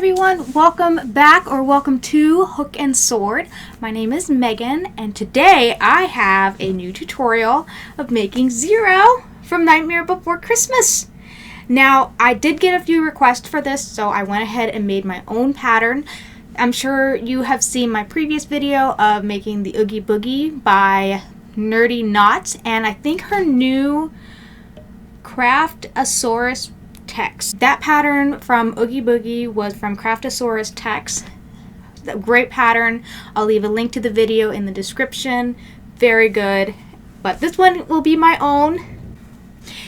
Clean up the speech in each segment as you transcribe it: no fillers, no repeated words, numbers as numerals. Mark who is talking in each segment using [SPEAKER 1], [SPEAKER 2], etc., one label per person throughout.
[SPEAKER 1] everyone, welcome back or welcome to Hook and Sword. My name is Megan and today I have a new tutorial of making Zero from Nightmare Before Christmas. Now I did get a few requests for this, so I went ahead and made my own pattern. I'm sure you have seen my previous video of making the Oogie Boogie by Nerdy Knots, and I think her new Craftosaurus text. That pattern from Oogie Boogie was from Craftosaurus text. A great pattern. I'll leave a link to the video in the description. Very good. But this one will be my own.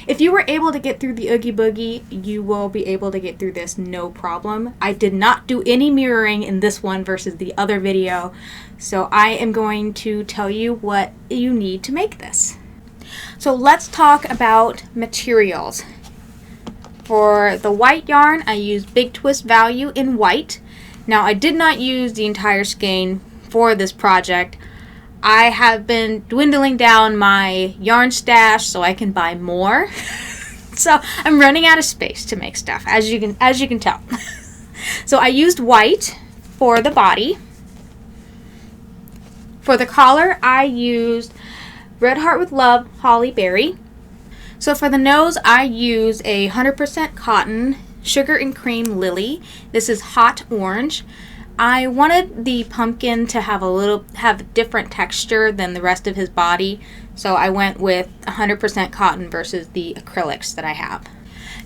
[SPEAKER 1] If you were able to get through the Oogie Boogie, you will be able to get through this no problem. I did not do any mirroring in this one versus the other video, so I am going to tell you what you need to make this. So let's talk about materials. For the white yarn, I used Big Twist Value in white. Now, I did not use the entire skein for this project. I have been dwindling down my yarn stash so I can buy more. So I'm running out of space to make stuff, as you can tell. So I used white for the body. For the collar, I used Red Heart with Love Holly Berry. So for the nose, I use a 100% cotton Sugar and Cream Lily. This is hot orange. I wanted the pumpkin to have a different texture than the rest of his body, so I went with 100% cotton versus the acrylics that I have.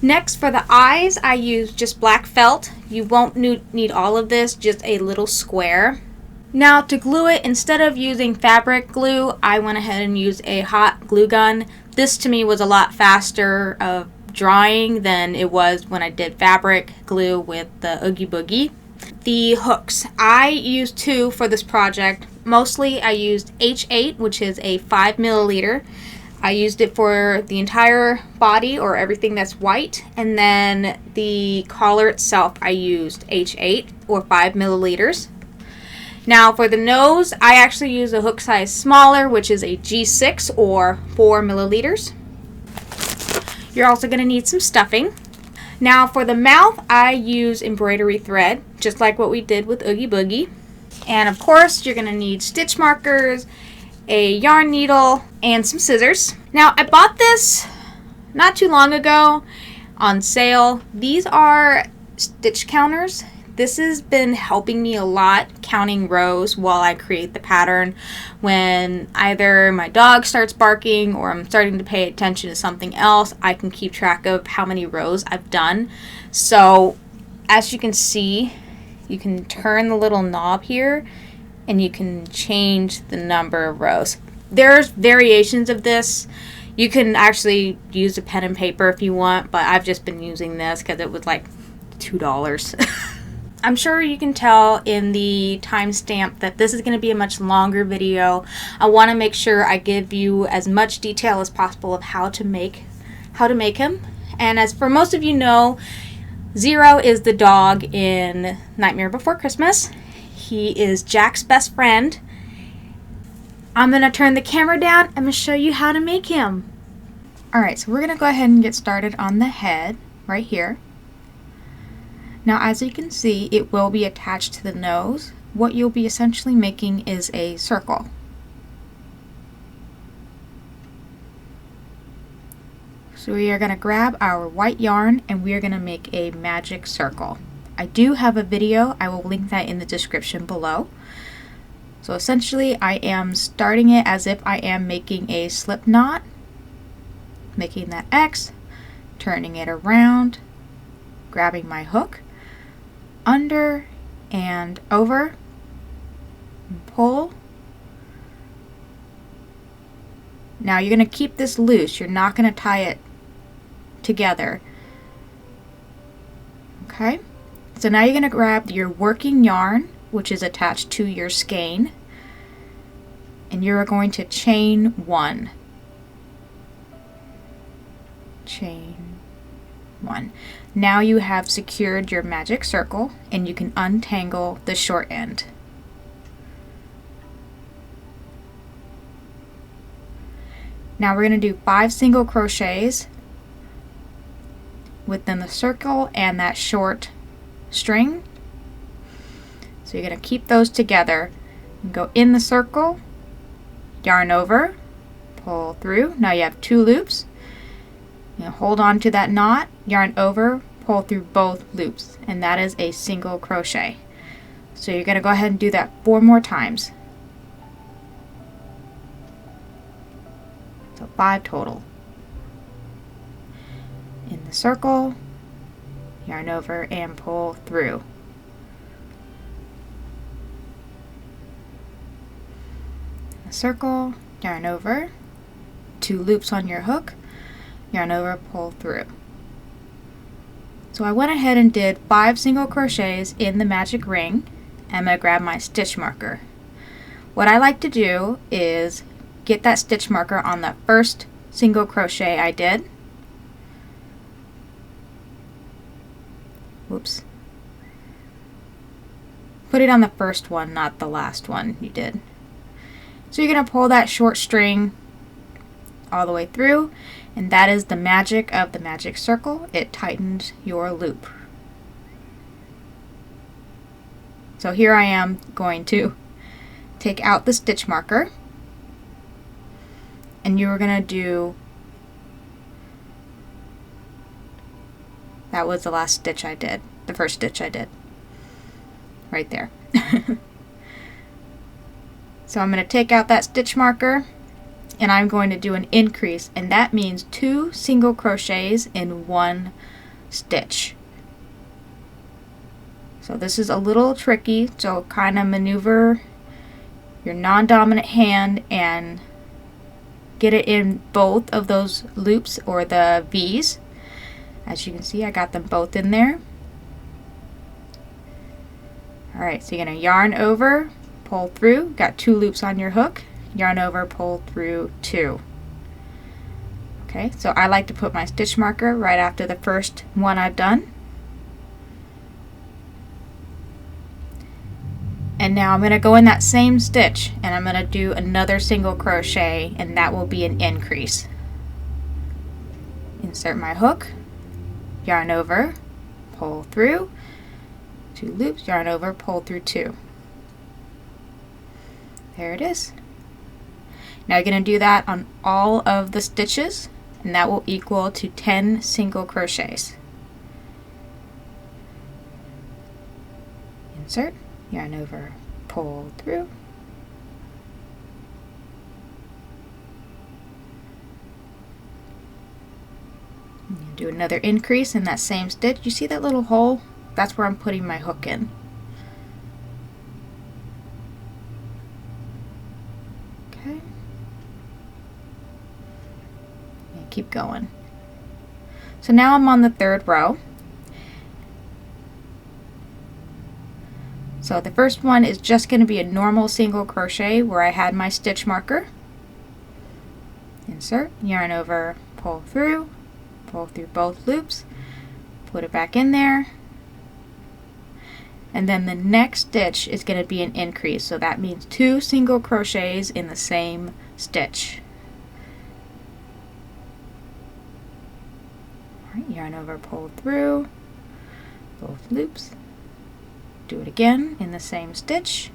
[SPEAKER 1] Next, for the eyes, I used just black felt. You won't need all of this, just a little square. Now to glue it, instead of using fabric glue, I went ahead and used a hot glue gun. This to me was a lot faster of drying than it was when I did fabric glue with the Oogie Boogie. The hooks, I used two for this project. Mostly I used H8, which is a 5 milliliter. I used it for the entire body or everything that's white, and then the collar itself I used H8 or 5 milliliters. Now for the nose, I actually use a hook size smaller, which is a G6 or 4 milliliters. You're also going to need some stuffing. Now for the mouth, I use embroidery thread, just like what we did with Oogie Boogie. And of course, you're going to need stitch markers, a yarn needle, and some scissors. Now I bought this not too long ago on sale. These are stitch counters. This has been helping me a lot counting rows while I create the pattern. When either my dog starts barking or I'm starting to pay attention to something else, I can keep track of how many rows I've done. So as you can see, you can turn the little knob here and you can change the number of rows. There's variations of this. You can actually use a pen and paper if you want, but I've just been using this because it was like $2. I'm sure you can tell in the timestamp that this is going to be a much longer video. I want to make sure I give you as much detail as possible of how to make him. And as for most of you know, Zero is the dog in Nightmare Before Christmas. He is Jack's best friend. I'm going to turn the camera down. I'm going to show you how to make him. Alright, so we're going to go ahead and get started on the head right here. Now, as you can see, it will be attached to the nose. What you'll be essentially making is a circle. So we are going to grab our white yarn and we are going to make a magic circle. I do have a video. I will link that in the description below. So essentially, I am starting it as if I am making a slip knot, making that X, turning it around, grabbing my hook, under and over, and pull. Now you're going to keep this loose. You're not going to tie it together. Okay? So now you're going to grab your working yarn, which is attached to your skein, and you're going to chain one. Chain one. Now you have secured your magic circle and you can untangle the short end. Now we're going to do 5 single crochets within the circle and that short string So you're going to keep those together and go in the circle, yarn over, pull through. Now you have 2 loops. You know, hold on to that knot, yarn over, pull through both loops, and that is a single crochet. So you're going to go ahead and do that 4 more times. So 5 total. In the circle, yarn over and pull through. In the circle, yarn over, 2 loops on your hook, yarn over, pull through. So I went ahead and did 5 single crochets in the magic ring. I'm going to grab my stitch marker. What I like to do is get that stitch marker on the first single crochet I did. Whoops. Put it on the first one, not the last one you did. So you're going to pull that short string all the way through, and that is the magic of the magic circle. It tightens your loop. So here I am going to take out the stitch marker, and you're going to do, that was the last stitch I did, the first stitch I did, right there. So I'm going to take out that stitch marker, and I'm going to do an increase, and that means 2 single crochets in 1 stitch. So this is a little tricky, so kind of maneuver your non-dominant hand and get it in both of those loops or the V's. As you can see, I got them both in there. Alright, so you're going to yarn over, pull through, got 2 loops on your hook, yarn over, pull through 2. Okay, so I like to put my stitch marker right after the first one I've done. And now I'm going to go in that same stitch and I'm going to do another single crochet, and that will be an increase. Insert my hook, yarn over, pull through, 2 loops, yarn over, pull through 2. There it is. Now you're going to do that on all of the stitches, and that will equal to 10 single crochets. Insert, yarn over, pull through. And do another increase in that same stitch. You see that little hole? That's where I'm putting my hook in. Okay. And keep going. So now I'm on the 3rd row. So the first one is just going to be a normal single crochet where I had my stitch marker. Insert, yarn over, pull through both loops, put it back in there, and then the next stitch is going to be an increase, so that means 2 single crochets in the same stitch. All right, yarn over, pull through both loops. Do it again in the same stitch.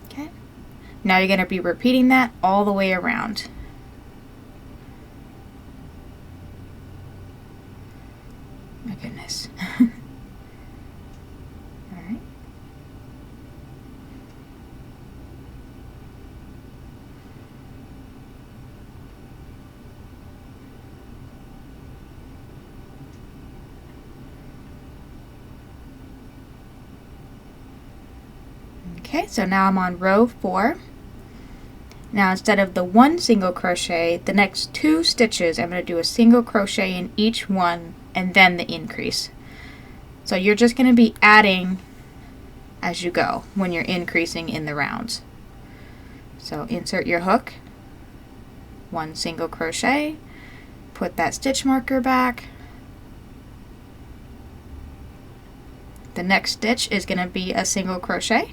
[SPEAKER 1] Okay. Now you're going to be repeating that all the way around. My goodness. All right. Okay, so now I'm on row 4. Now instead of the 1 single crochet, the next 2 stitches I'm going to do a single crochet in each one and then the increase. So you're just going to be adding as you go when you're increasing in the rounds. So insert your hook, 1 single crochet, put that stitch marker back. The next stitch is going to be a single crochet.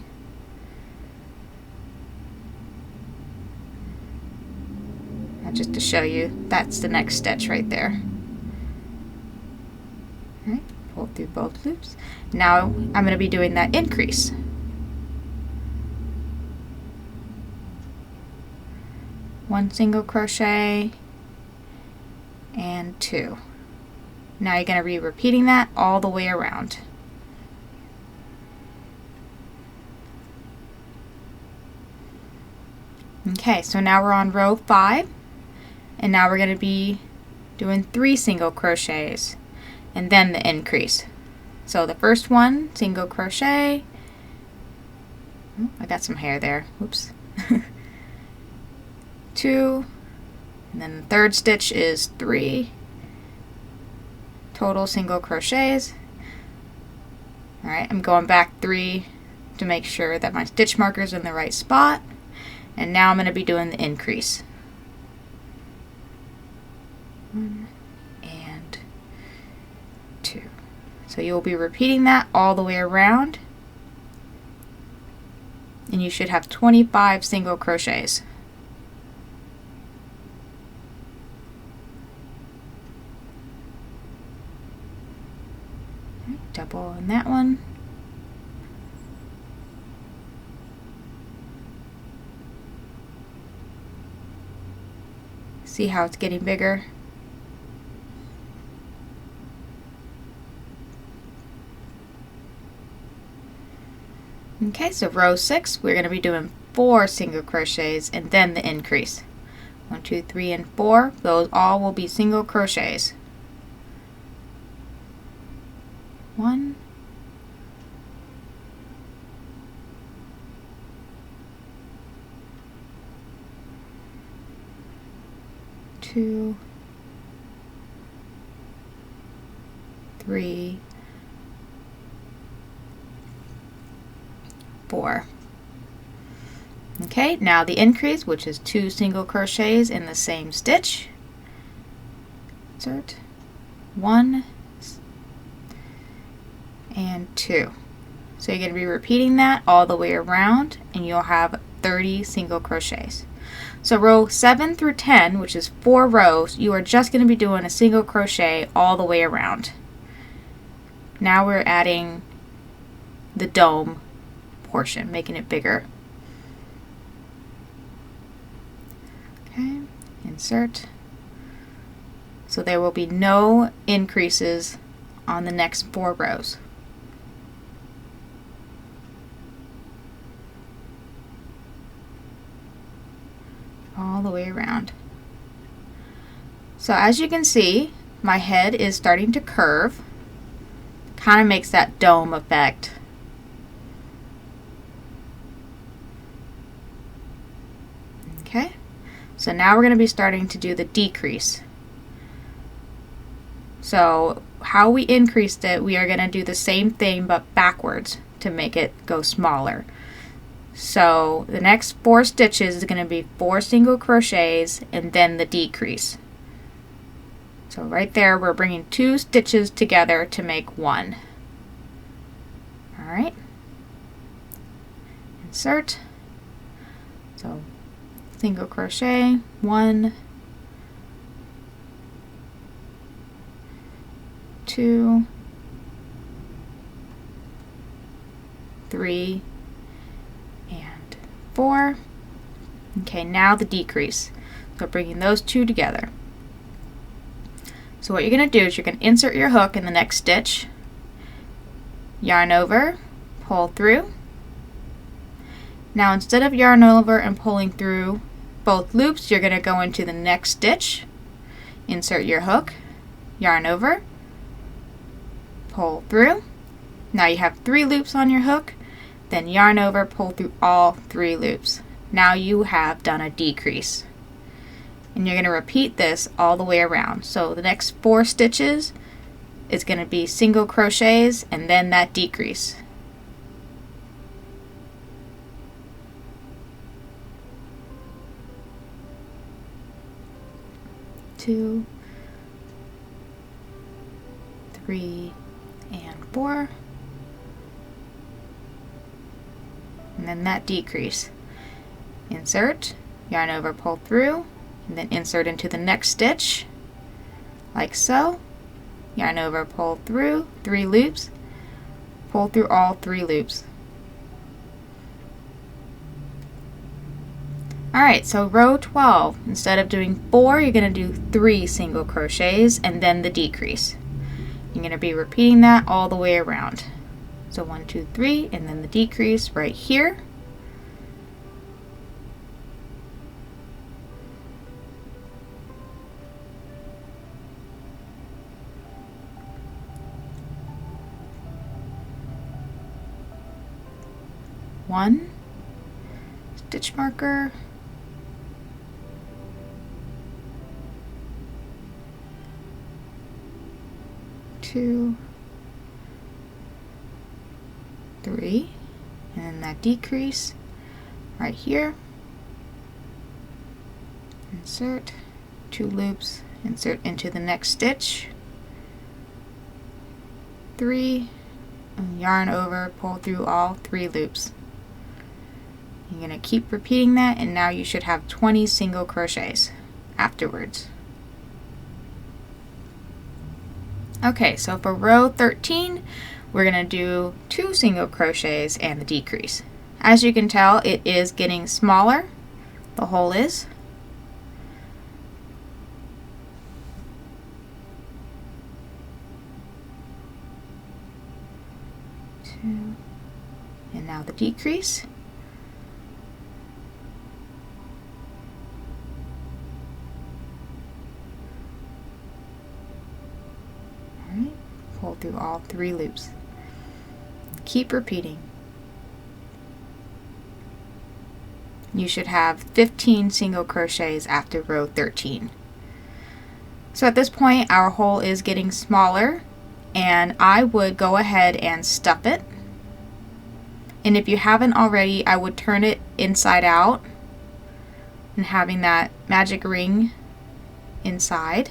[SPEAKER 1] Just to show you, that's the next stitch right there. All right, pull through both loops. Now I'm going to be doing that increase. One single crochet and 2. Now you're going to be repeating that all the way around. Okay, so now we're on row 5, and now we're going to be doing 3 single crochets and then the increase. So the first one, single crochet. Oh, I got some hair there. Oops. 2, and then the third stitch is 3 total single crochets. Alright, I'm going back 3 to make sure that my stitch marker is in the right spot, and now I'm going to be doing the increase. 1 and 2. So you'll be repeating that all the way around, and you should have 25 single crochets. Double on that one. See how it's getting bigger? Okay, so row 6, we're going to be doing 4 single crochets and then the increase. 1, 2, 3, and 4. Those all will be single crochets. 1, 2, 3, 4. Okay, now the increase, which is 2 single crochets in the same stitch. Insert 1 and 2. So you're going to be repeating that all the way around, and you'll have 30 single crochets. So row 7 through 10, which is 4 rows, you are just going to be doing a single crochet all the way around. Now we're adding the dome portion, making it bigger. Okay, insert. So there will be no increases on the next 4 rows. All the way around. So as you can see, my head is starting to curve. Kind of makes that dome effect. Okay, so now we're going to be starting to do the decrease. So how we increased it, we are going to do the same thing but backwards to make it go smaller. So the next 4 stitches is going to be 4 single crochets and then the decrease. So right there we're bringing 2 stitches together to make 1. Alright, insert. So single crochet, 1, 2, 3, and 4. Okay, now the decrease. So bringing those 2 together. So what you're going to do is you're going to insert your hook in the next stitch, yarn over, pull through. Now instead of yarn over and pulling through both loops, you're going to go into the next stitch, insert your hook, yarn over, pull through. Now you have 3 loops on your hook, then yarn over, pull through all 3 loops. Now you have done a decrease. And you're going to repeat this all the way around. So the next 4 stitches is going to be single crochets and then that decrease. Two, 3, and 4. And then that decrease. Insert, yarn over, pull through, and then insert into the next stitch, like so. yarn over, pull through 3 loops, pull through all 3 loops. Alright, so row 12, instead of doing 4, you're going to do 3 single crochets and then the decrease. You're going to be repeating that all the way around. So 1, 2, 3, and then the decrease right here. One stitch marker, 2, 3, and then that decrease right here. Insert 2 loops, insert into the next stitch, 3, and yarn over, pull through all 3 loops. You're going to keep repeating that, and now you should have 20 single crochets afterwards. Okay, so for row 13, we're going to do 2 single crochets and the decrease. As you can tell, it is getting smaller, the hole is. Two, and now the decrease. Pull through all 3 loops. Keep repeating. You should have 15 single crochets after row 13. So at this point our hole is getting smaller, and I would go ahead and stuff it. And if you haven't already, I would turn it inside out and having that magic ring inside.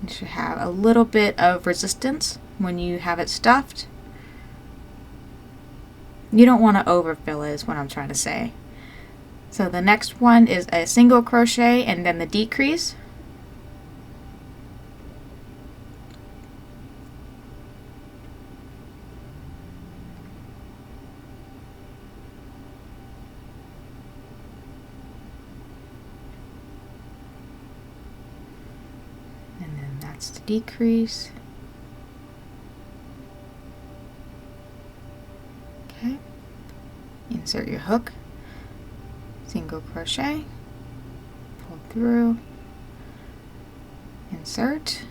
[SPEAKER 1] You should have a little bit of resistance when you have it stuffed. You don't want to overfill it, is what I'm trying to say. So the next one is a single crochet and then the decrease. To decrease. Okay, insert your hook, single crochet, pull through, insert,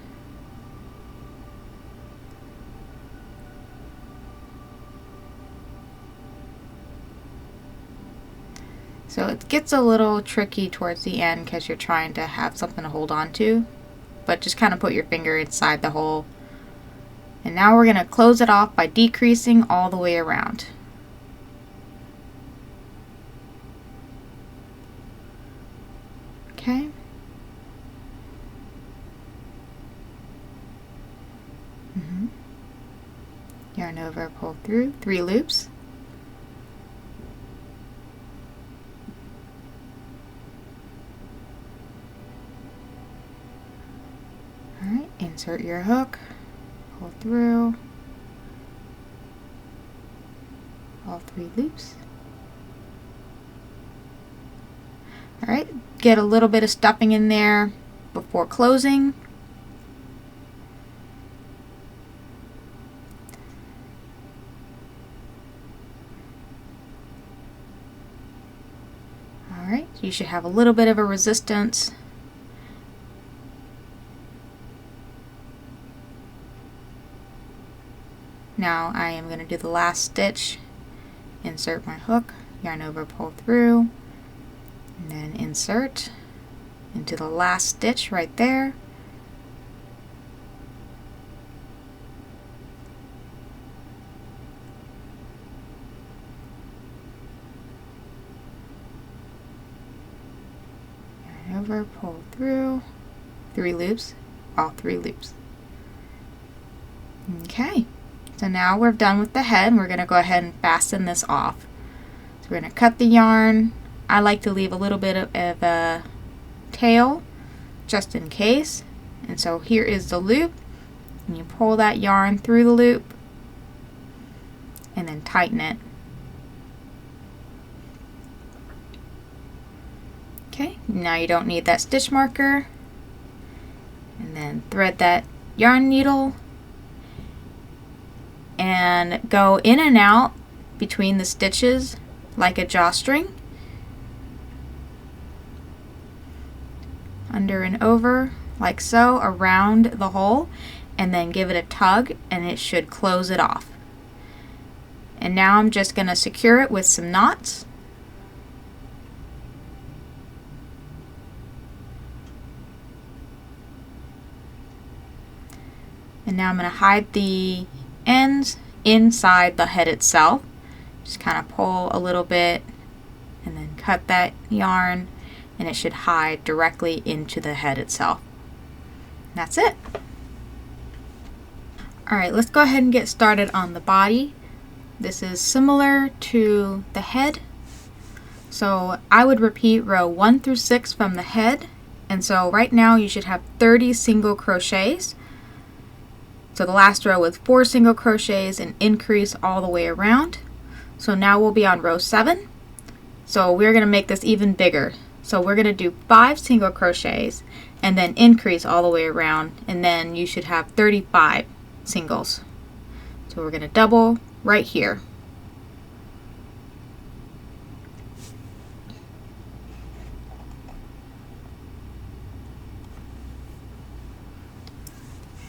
[SPEAKER 1] so it gets a little tricky towards the end because you're trying to have something to hold on to. But just kind of put your finger inside the hole. And now we're going to close it off by decreasing all the way around. Okay. Yarn over, pull through 3 loops. Insert your hook, pull through all 3 loops. Alright, get a little bit of stuffing in there before closing. Alright, you should have a little bit of a resistance. Now I am going to do the last stitch, insert my hook, yarn over, pull through, and then insert into the last stitch right there. Yarn over, pull through, 3 loops, all 3 loops. Okay. So now we're done with the head, and we're going to go ahead and fasten this off. So we're going to cut the yarn. I like to leave a little bit of a tail just in case. And so here is the loop, and you pull that yarn through the loop and then tighten it. Okay, now you don't need that stitch marker, and then thread that yarn needle and go in and out between the stitches like a drawstring, under and over like so around the hole, and then give it a tug and it should close it off. And now I'm just going to secure it with some knots. And now I'm going to hide the ends inside the head itself. Just kind of pull a little bit and then cut that yarn, and it should hide directly into the head itself. And that's it. Alright, let's go ahead and get started on the body. This is similar to the head. So I would repeat row 1 through 6 from the head. And so right now you should have 30 single crochets. So the last row with 4 single crochets and increase all the way around. So now we'll be on row 7. So we're going to make this even bigger. So we're going to do 5 single crochets and then increase all the way around, and then you should have 35 singles. So we're going to double right here.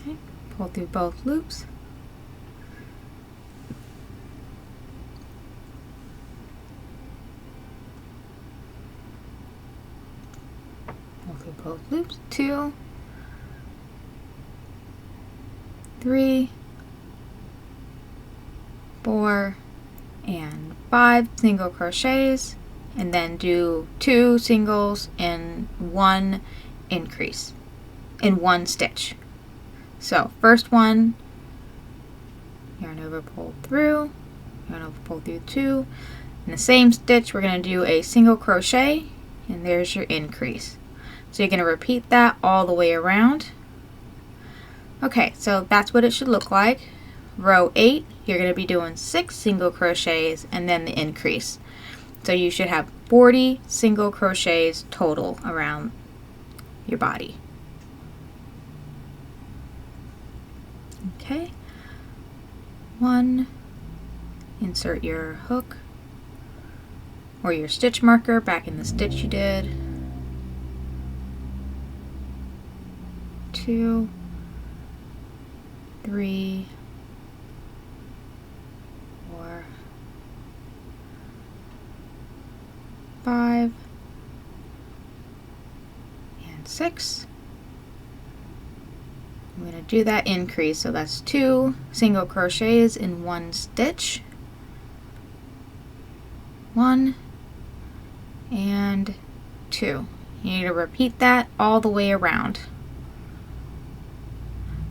[SPEAKER 1] Okay, pull through both loops. Through both loops. 2, 3, 4, and 5 single crochets, and then do 2 singles and 1 increase in 1 stitch. So first one, yarn over, pull through, yarn over, pull through 2. In the same stitch, we're going to do a single crochet, and there's your increase. So you're going to repeat that all the way around. Okay, so that's what it should look like. Row 8, you're going to be doing 6 single crochets and then the increase. So you should have 40 single crochets total around your body. Okay, 1, insert your hook or your stitch marker back in the stitch you did. 2, 3, 4, 5, and 6. I'm going to do that increase, so that's 2 single crochets in 1 stitch. 1 and 2. You need to repeat that all the way around.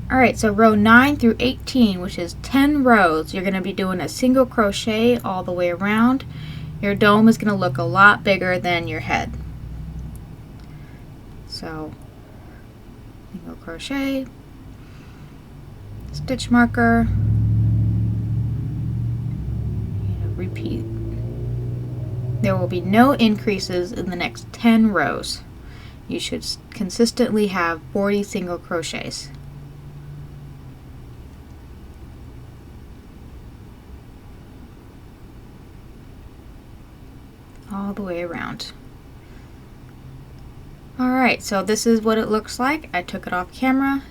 [SPEAKER 1] Alright, so row 9 through 18, which is 10 rows, you're going to be doing a single crochet all the way around. Your dome is going to look a lot bigger than your head. So, single crochet, stitch marker, and repeat. There will be no increases in the next 10 rows. You should consistently have 40 single crochets. All the way around. Alright, so this is what it looks like. I took it off camera,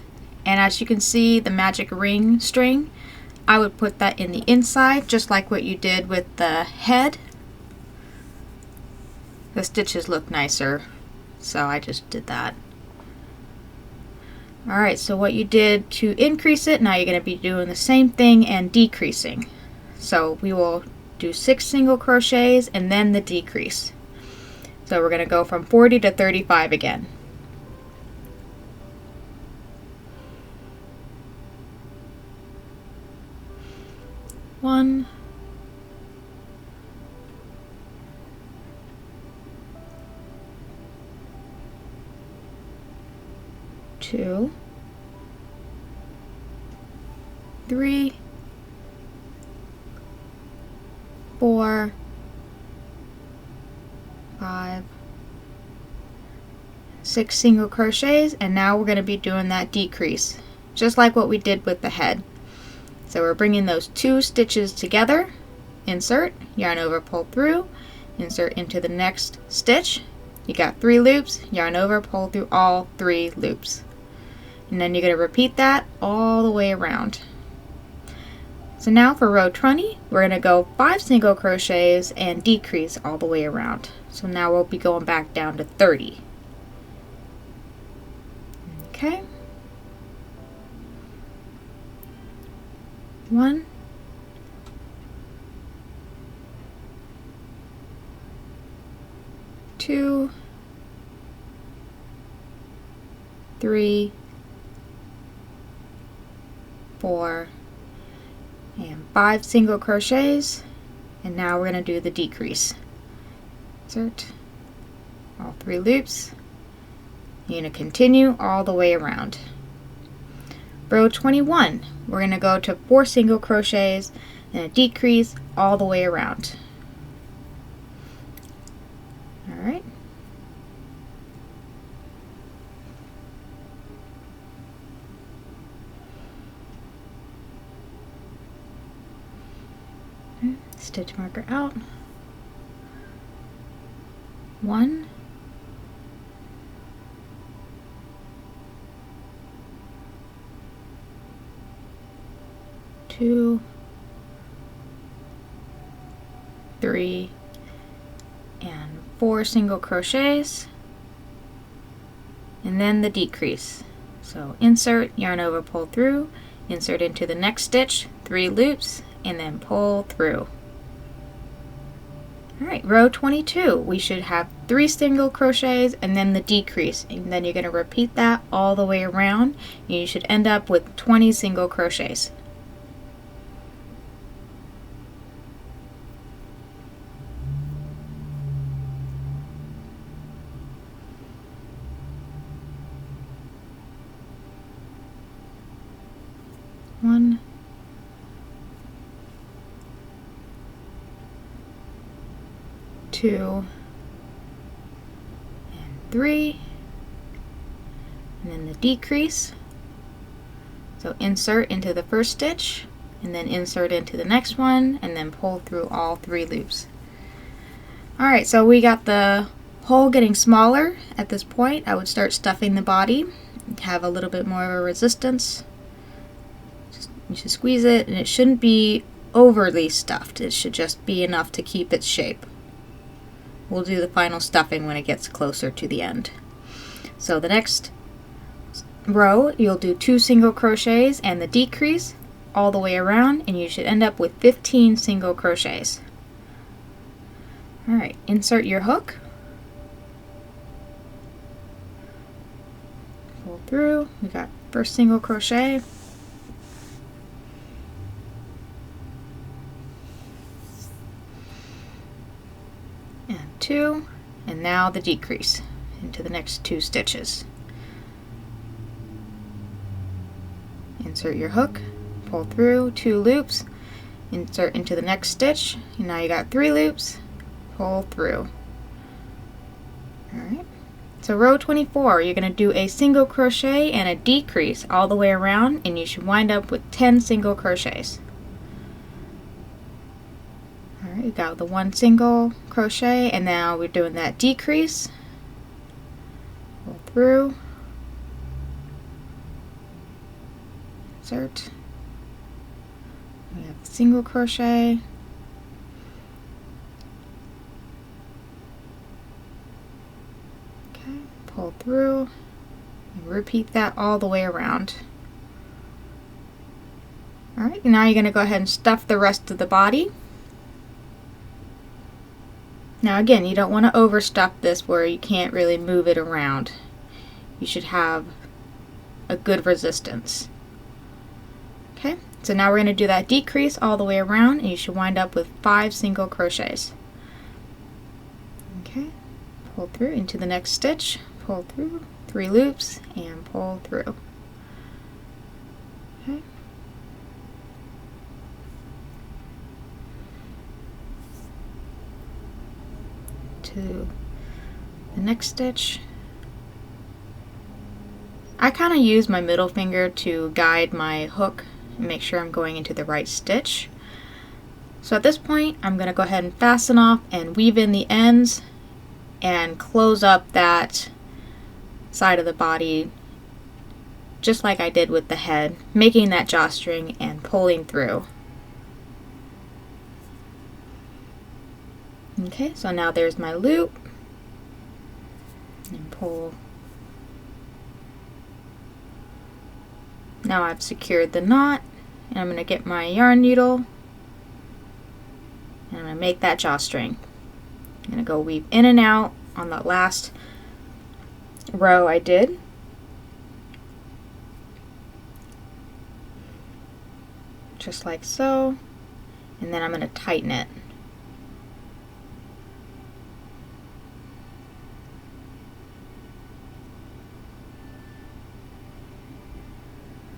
[SPEAKER 1] and as you can see, the magic ring string, I would put that in the inside just like what you did with the head. The stitches look nicer, so I just did that. Alright, so what you did to increase it, now you're going to be doing the same thing and decreasing. So we will do 6 single crochets and then the decrease. So we're going to go from 40 to 35 again. One, 2, 3, 4, 5, 6 single crochets, and now we're going to be doing that decrease just like what we did with the head. So we're bringing those 2 stitches together, insert, yarn over, pull through, insert into the next stitch. You got 3 loops, yarn over, pull through all 3 loops, and then you're going to repeat that all the way around. So now for row 20, we're going to go 5 single crochets and decrease all the way around. So now we'll be going back down to 30. Okay. 1, 2, 3, 4, and 5 single crochets, and now we're going to do the decrease. Insert all 3 loops. You're going to continue all the way around. Row 21, we're going to go to 4 single crochets and a decrease all the way around. Alright. Stitch marker out. 1, 2, 3, and 4 single crochets, and then the decrease. So insert, yarn over, pull through, insert into the next stitch, 3 loops, and then pull through. Alright, row 22, we should have 3 single crochets and then the decrease, and then you're going to repeat that all the way around, and you should end up with 20 single crochets. One, 2, and 3, and then the decrease. So insert into the first stitch, and then insert into the next one, and then pull through all 3 loops. Alright, so we got the hole getting smaller. At this point, I would start stuffing the body, have a little bit more of a resistance. You should squeeze it, and it shouldn't be overly stuffed. It should just be enough to keep its shape. We'll do the final stuffing when it gets closer to the end. So the next row, you'll do 2 single crochets and the decrease all the way around, and you should end up with 15 single crochets. Alright, insert your hook. Pull through. We got first single crochet. And 2, and now the decrease into the next 2 stitches. Insert your hook, pull through 2 loops, insert into the next stitch, and now you got 3 loops, pull through. Alright, so row 24, you're going to do a single crochet and a decrease all the way around, and you should wind up with 10 single crochets. Alright, we got the 1 single crochet, and now we're doing that decrease. Pull through. Insert. We have the single crochet. Okay, pull through. And repeat that all the way around. Alright, now you're going to go ahead and stuff the rest of the body. Now again, you don't want to overstuff this where you can't really move it around. You should have a good resistance. Okay, so now we're going to do that decrease all the way around, and you should wind up with 5 single crochets. Okay, pull through into the next stitch, pull through 3 loops and pull through. Okay. To the next stitch. I kind of use my middle finger to guide my hook and make sure I'm going into the right stitch. So at this point, I'm going to go ahead and fasten off and weave in the ends and close up that side of the body just like I did with the head, making that drawstring and pulling through. Okay, so now there's my loop, and pull. Now I've secured the knot, and I'm going to get my yarn needle, and I'm going to make that drawstring. I'm going to go weave in and out on the last row I did. Just like so, and then I'm going to tighten it.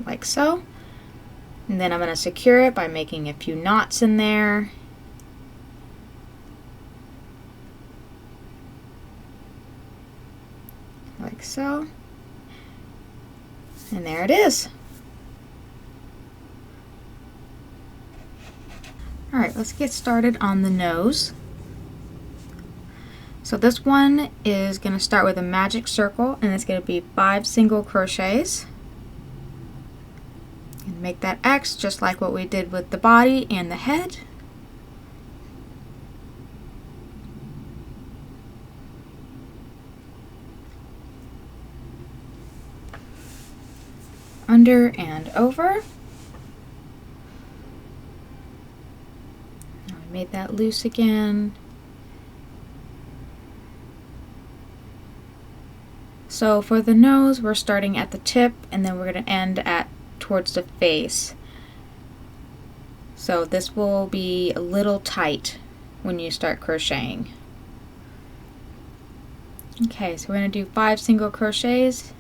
[SPEAKER 1] Like so. And then I'm going to secure it by making a few knots in there. Like so. And there it is. Alright, let's get started on the nose. So this one is going to start with a magic circle, and it's going to be 5 single crochets. And make that X just like what we did with the body and the head. Under and over. Now I made that loose again. So for the nose, we're starting at the tip, and then we're going to end at towards the face. So this will be a little tight when you start crocheting. Okay, so we're going to do 5 single crochets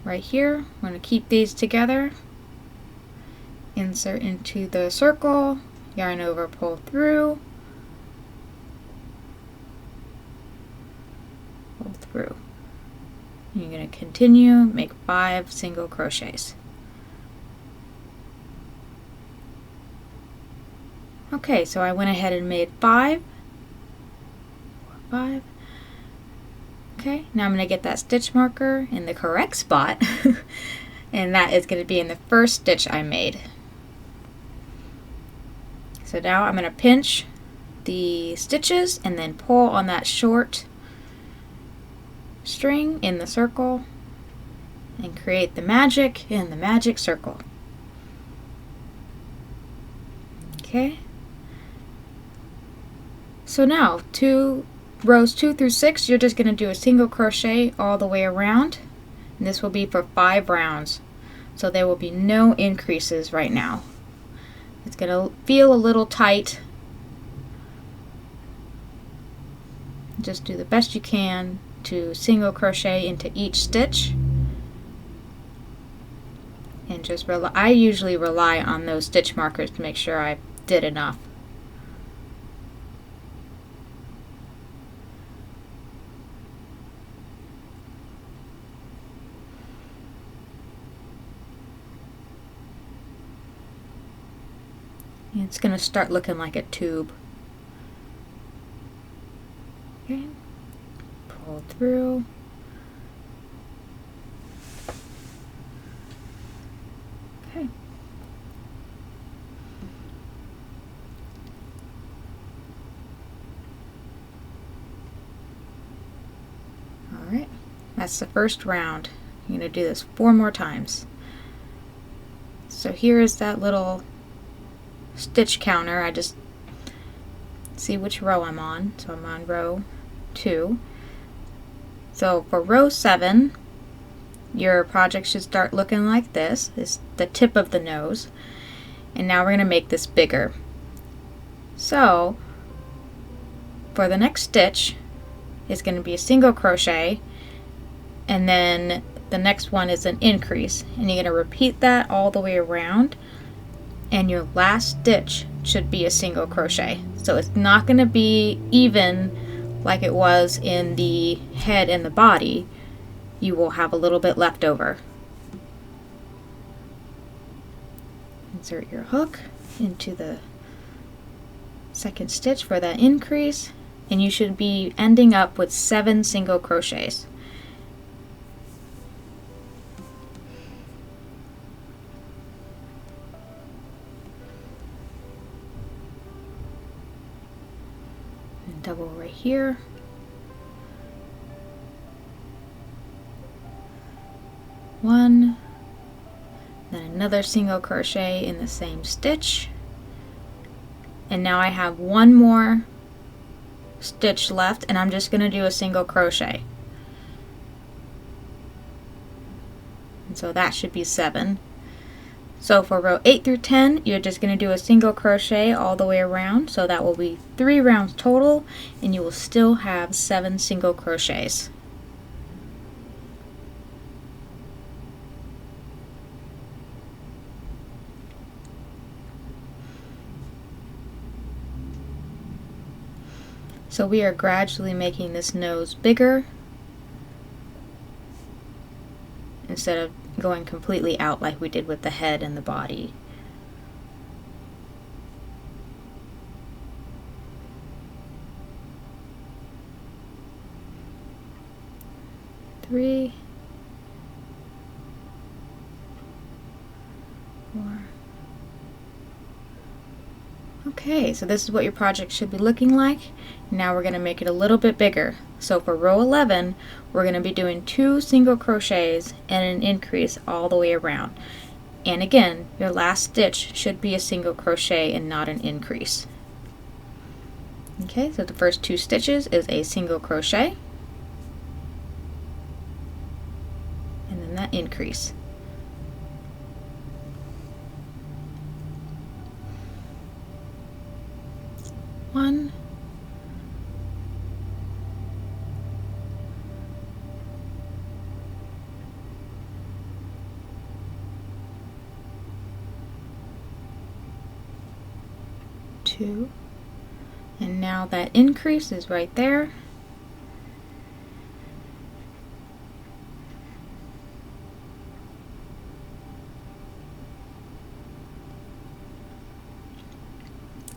[SPEAKER 1] right here. We're going to keep these together. Insert into the circle, yarn over, pull through, pull through. You're going to continue, make 5 single crochets. Okay, so I went ahead and made 5. 5. Okay, now I'm going to get that stitch marker in the correct spot, and that is going to be in the first stitch I made. So now I'm going to pinch the stitches and then pull on that short string in the circle and create the magic in the magic circle. Okay. So now rows 2 through 6, you're just going to do a single crochet all the way around, and this will be for 5 rounds. So there will be no increases right now. It's going to feel a little tight. Just do the best you can to single crochet into each stitch, and just I usually rely on those stitch markers to make sure I did enough. And it's going to start looking like a tube. Okay. Pull through. Okay. Alright, that's the first round. You're going to do this 4 more times. So here is that little stitch counter. I just see which row I'm on. So I'm on row 2. So for row 7, your project should start looking like this. This is the tip of the nose. And now we're going to make this bigger. So for the next stitch, is going to be a single crochet, and then the next one is an increase, and you're going to repeat that all the way around, and your last stitch should be a single crochet. So it's not going to be even like it was in the head and the body. You will have a little bit left over. Insert your hook into the second stitch for that increase, and you should be ending up with 7 single crochets. And double right here. One, then another single crochet in the same stitch, and now I have one more stitch left, and I'm just going to do a single crochet, and so that should be 7. So for row 8 through 10, you're just going to do a single crochet all the way around, so that will be 3 rounds total, and you will still have 7 single crochets. So we are gradually making this nose bigger instead of going completely out like we did with the head and the body. Three, 4. Okay, so this is what your project should be looking like. Now we're going to make it a little bit bigger. So for row 11, we're going to be doing 2 single crochets and an increase all the way around. And again, your last stitch should be a single crochet and not an increase. Okay, so the first 2 stitches is a single crochet, and then that increase. One, 2, and now that increase is right there.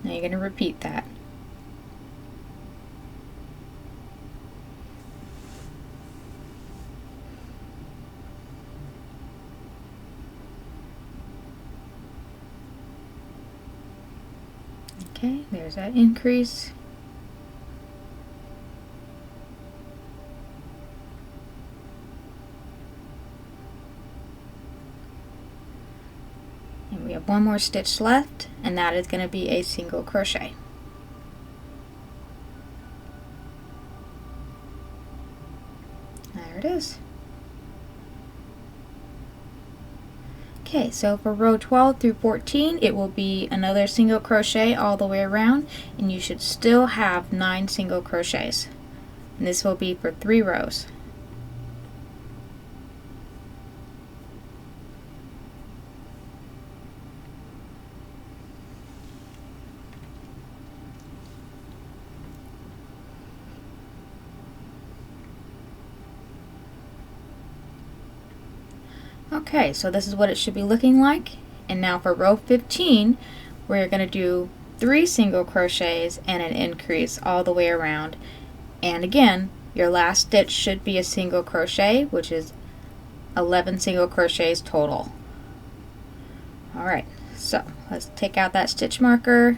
[SPEAKER 1] Now you're going to repeat that. Okay, there's that increase. And we have one more stitch left, and that is going to be a single crochet. There it is. Okay, so for row 12 through 14, it will be another single crochet all the way around, and you should still have 9 single crochets. And this will be for 3 rows. Okay, so this is what it should be looking like. And now for row 15, we're going to do 3 single crochets and an increase all the way around. And again, your last stitch should be a single crochet, which is 11 single crochets total. Alright, so let's take out that stitch marker.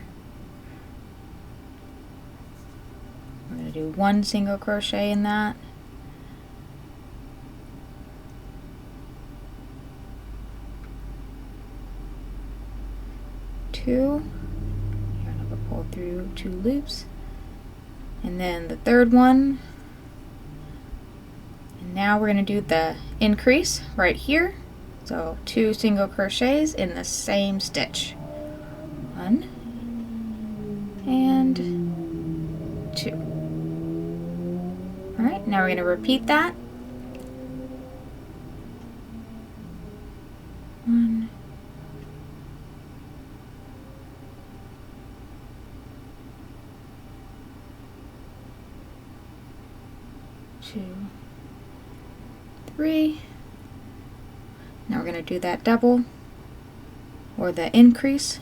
[SPEAKER 1] We're going to do 1 single crochet in that. 2. You're going to pull through 2 loops, and then the third one, and now we're going to do the increase right here. So 2 single crochets in the same stitch. 1 and 2. Alright, now we're going to repeat that. 1, 2, 3. Now we're going to do that double or the increase.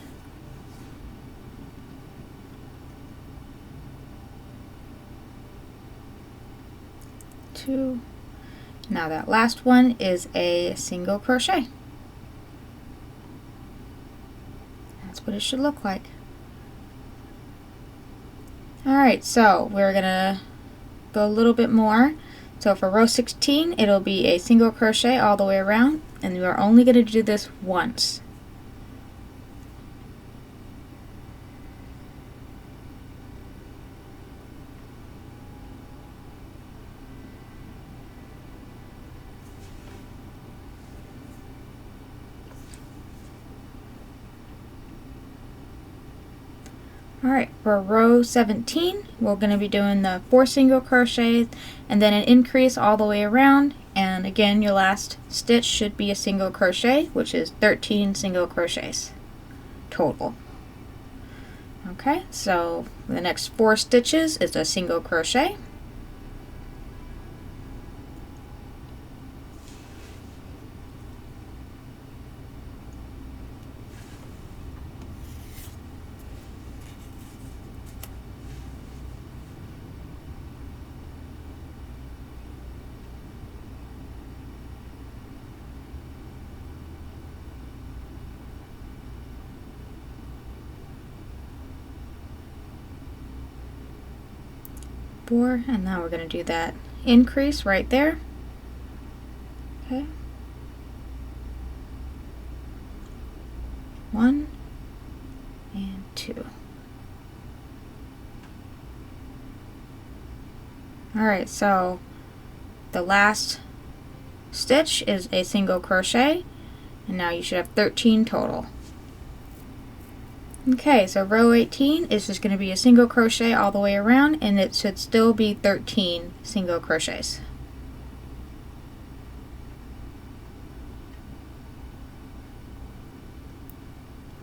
[SPEAKER 1] 2. Now that last one is a single crochet. That's what it should look like. Alright, so we're gonna go a little bit more. So for row 16, it'll be a single crochet all the way around, and we are only going to do this once. Alright, for row 17, we're going to be doing the 4 single crochets and then an increase all the way around, and again your last stitch should be a single crochet, which is 13 single crochets total. Okay, so the next 4 stitches is a single crochet. And now we're going to do that increase right there. Okay. 1 and 2. Alright, so the last stitch is a single crochet, and now you should have 13 total. Okay, so row 18 is just going to be a single crochet all the way around, and it should still be 13 single crochets.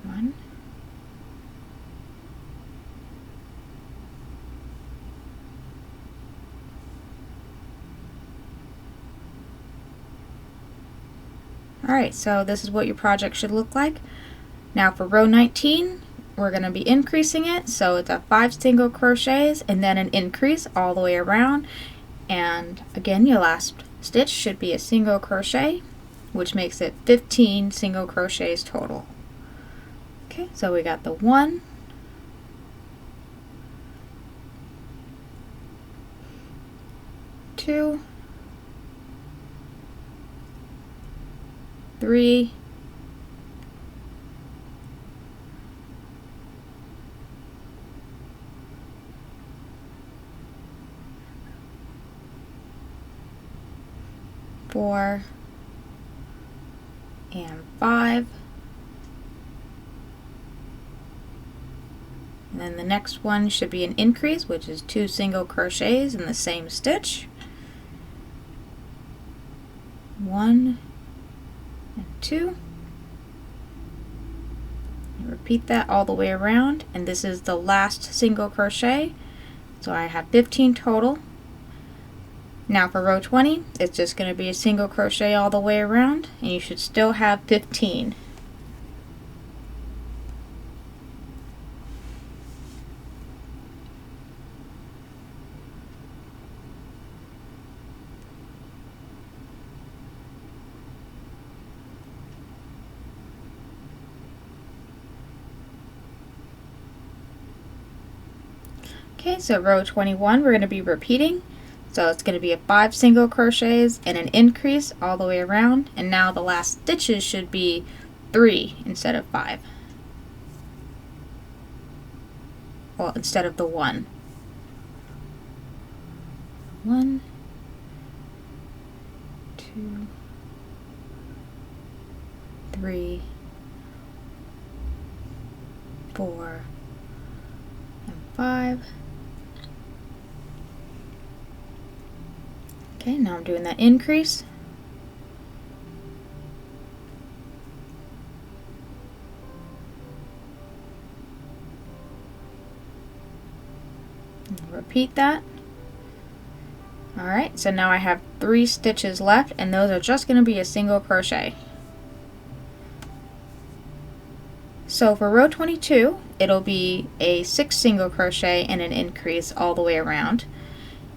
[SPEAKER 1] One. Alright, so this is what your project should look like. Now for row 19, we're going to be increasing it, so it's a 5 single crochets and then an increase all the way around, and again your last stitch should be a single crochet, which makes it 15 single crochets total. Okay, so we got the 1, 2, 3, 4, and 5. And then the next one should be an increase, which is 2 single crochets in the same stitch. 1 and 2. And repeat that all the way around, and this is the last single crochet, so I have 15 total. Now for row 20, it's just going to be a single crochet all the way around, and you should still have 15. Okay, so row 21 we're going to be repeating. So it's going to be a 5 single crochets and an increase all the way around, and now the last stitches should be 3 instead of 5. Well, instead of the 1. 1, 2, 3, 4, and 5. Okay, now I'm doing that increase. Repeat that. Alright, so now I have 3 stitches left, and those are just going to be a single crochet. So for row 22, it'll be a 6 single crochet and an increase all the way around.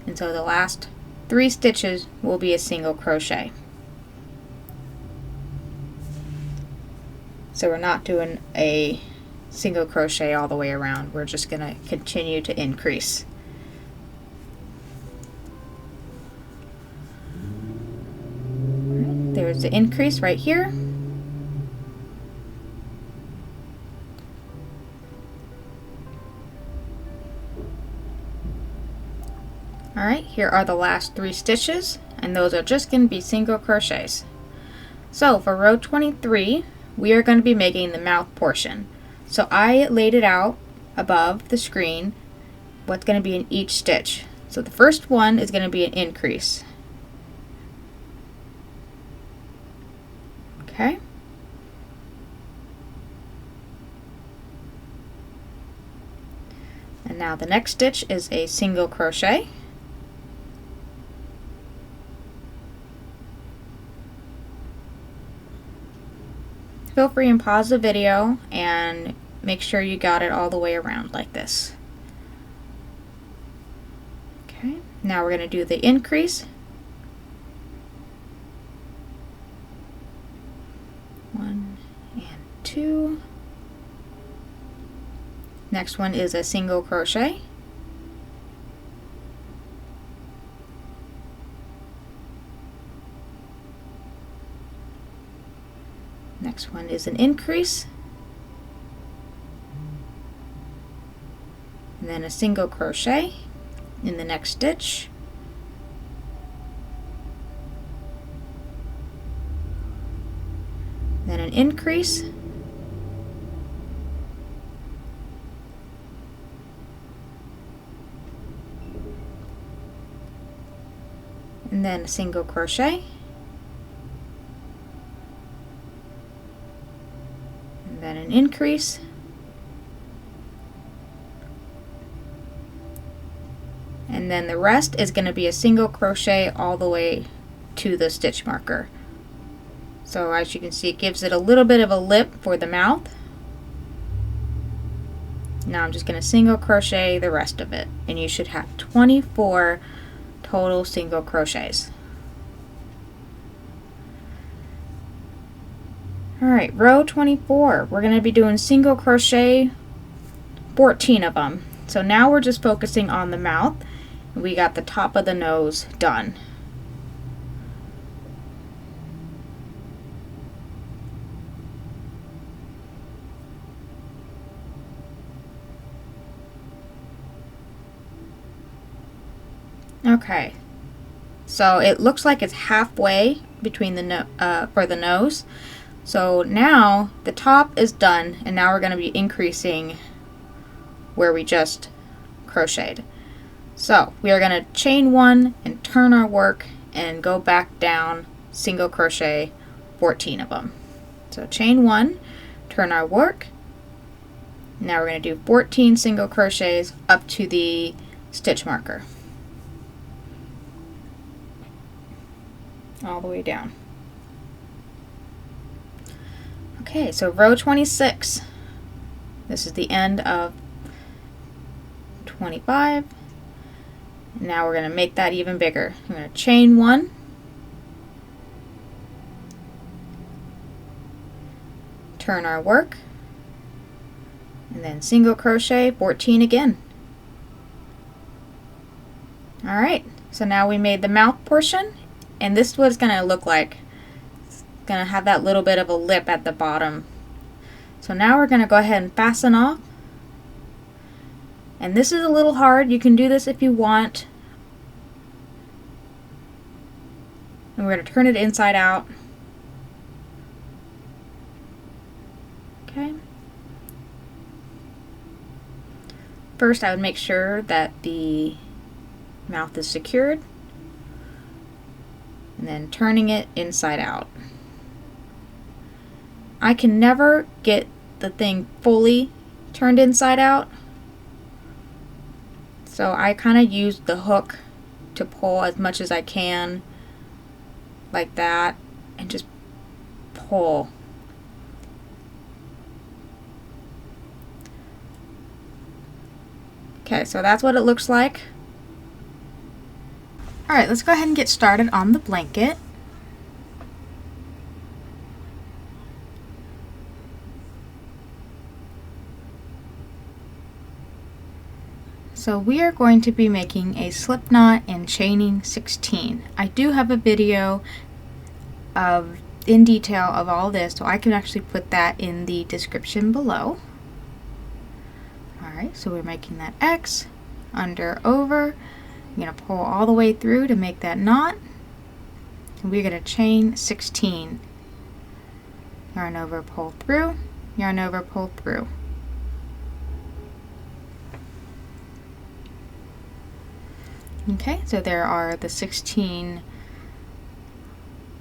[SPEAKER 1] And so the last 3 stitches will be a single crochet. So we're not doing a single crochet all the way around. We're just going to continue to increase. Right, there's the increase right here. Alright, here are the last 3 stitches, and those are just going to be single crochets. So for row 23, we are going to be making the mouth portion. So I laid it out above the screen what's going to be in each stitch. So the first one is going to be an increase. Okay. And now the next stitch is a single crochet. Feel free and pause the video and make sure you got it all the way around like this. Okay, now we're going to do the increase. 1 and 2. Next one is a single crochet. Next one is an increase, and then a single crochet in the next stitch, then an increase, and then a single crochet, then an increase, and then the rest is going to be a single crochet all the way to the stitch marker. So as you can see, it gives it a little bit of a lip for the mouth. Now I'm just going to single crochet the rest of it, and you should have 24 total single crochets. Alright, row 24, we're going to be doing single crochet 14 of them. So now we're just focusing on the mouth. We got the top of the nose done. Okay, so it looks like it's halfway between the for the nose. So now the top is done, and now we're going to be increasing where we just crocheted. So we are going to chain 1 and turn our work and go back down, single crochet 14 of them. So chain 1, turn our work. Now we're going to do 14 single crochets up to the stitch marker, all the way down. Okay, so row 26. This is the end of 25. Now we're going to make that even bigger. I'm going to chain 1, turn our work, and then single crochet 14 again. Alright, so now we made the mouth portion, and this is what it's going to look like. Going to have that little bit of a lip at the bottom. So now we're going to go ahead and fasten off, and this is a little hard. You can do this if you want, and we're going to turn it inside out. Okay, first I would make sure that the mouth is secured. and then turning it inside out. I can never get the thing fully turned inside out, so I kind of use the hook to pull as much as I can, like that, and just pull. Okay, so that's what it looks like. Alright, let's go ahead and get started on the blanket. So we are going to be making a slip knot and chaining 16. I do have a video in detail of all this, so I can actually put that in the description below. Alright, so we're making that X, under, over. I'm going to pull all the way through to make that knot. And we're going to chain 16. Yarn over, pull through, yarn over, pull through. Okay, so there are the 16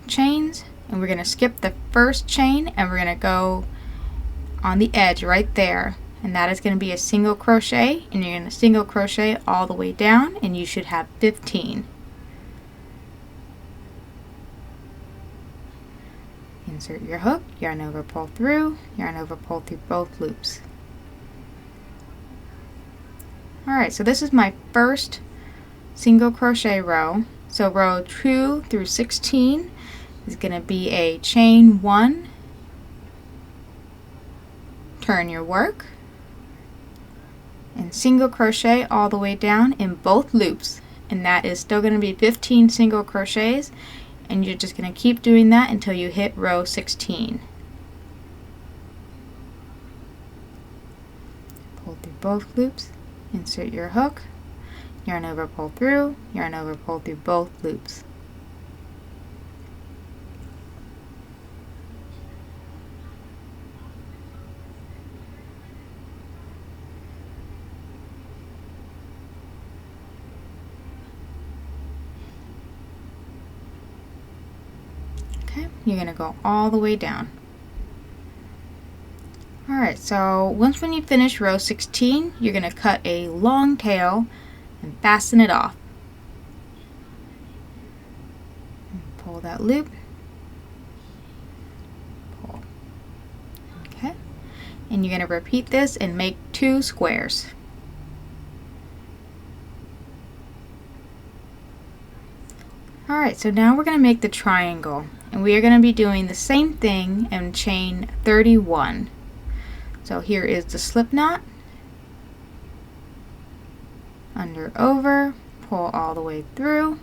[SPEAKER 1] chains, and we're going to skip the first chain and we're going to go on the edge right there, and that is going to be a single crochet, and you're going to single crochet all the way down, and you should have 15. Insert your hook, yarn over, pull through, yarn over, pull through both loops. Alright, so this is my first single crochet row. So row 2 through 16 is going to be a chain 1, turn your work, and single crochet all the way down in both loops, and that is still going to be 15 single crochets, and you're just going to keep doing that until you hit row 16. Pull through both loops, insert your hook, yarn over, pull through, yarn over, pull through both loops. Okay, you're going to go all the way down. Alright, so when you finish row 16, you're going to cut a long tail and fasten it off. Pull that loop. Pull. Okay. And you're going to repeat this and make 2 squares. Alright, so now we're going to make the triangle, and we are going to be doing the same thing and chain 31. So here is the slip knot, under, over, pull all the way through,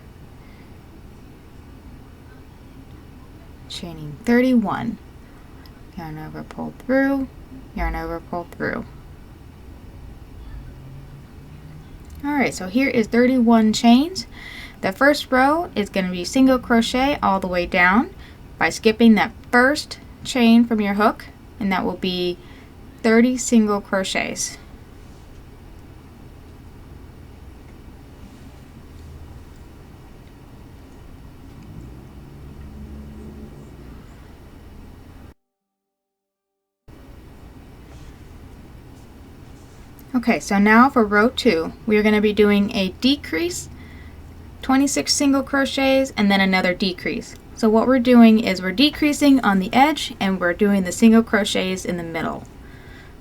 [SPEAKER 1] chaining 31, yarn over, pull through, yarn over, pull through. Alright, so here is 31 chains. The first row is going to be single crochet all the way down by skipping that first chain from your hook, and that will be 30 single crochets. Okay, so now for row 2, we are going to be doing a decrease, 26 single crochets, and then another decrease. So what we're doing is we're decreasing on the edge and we're doing the single crochets in the middle.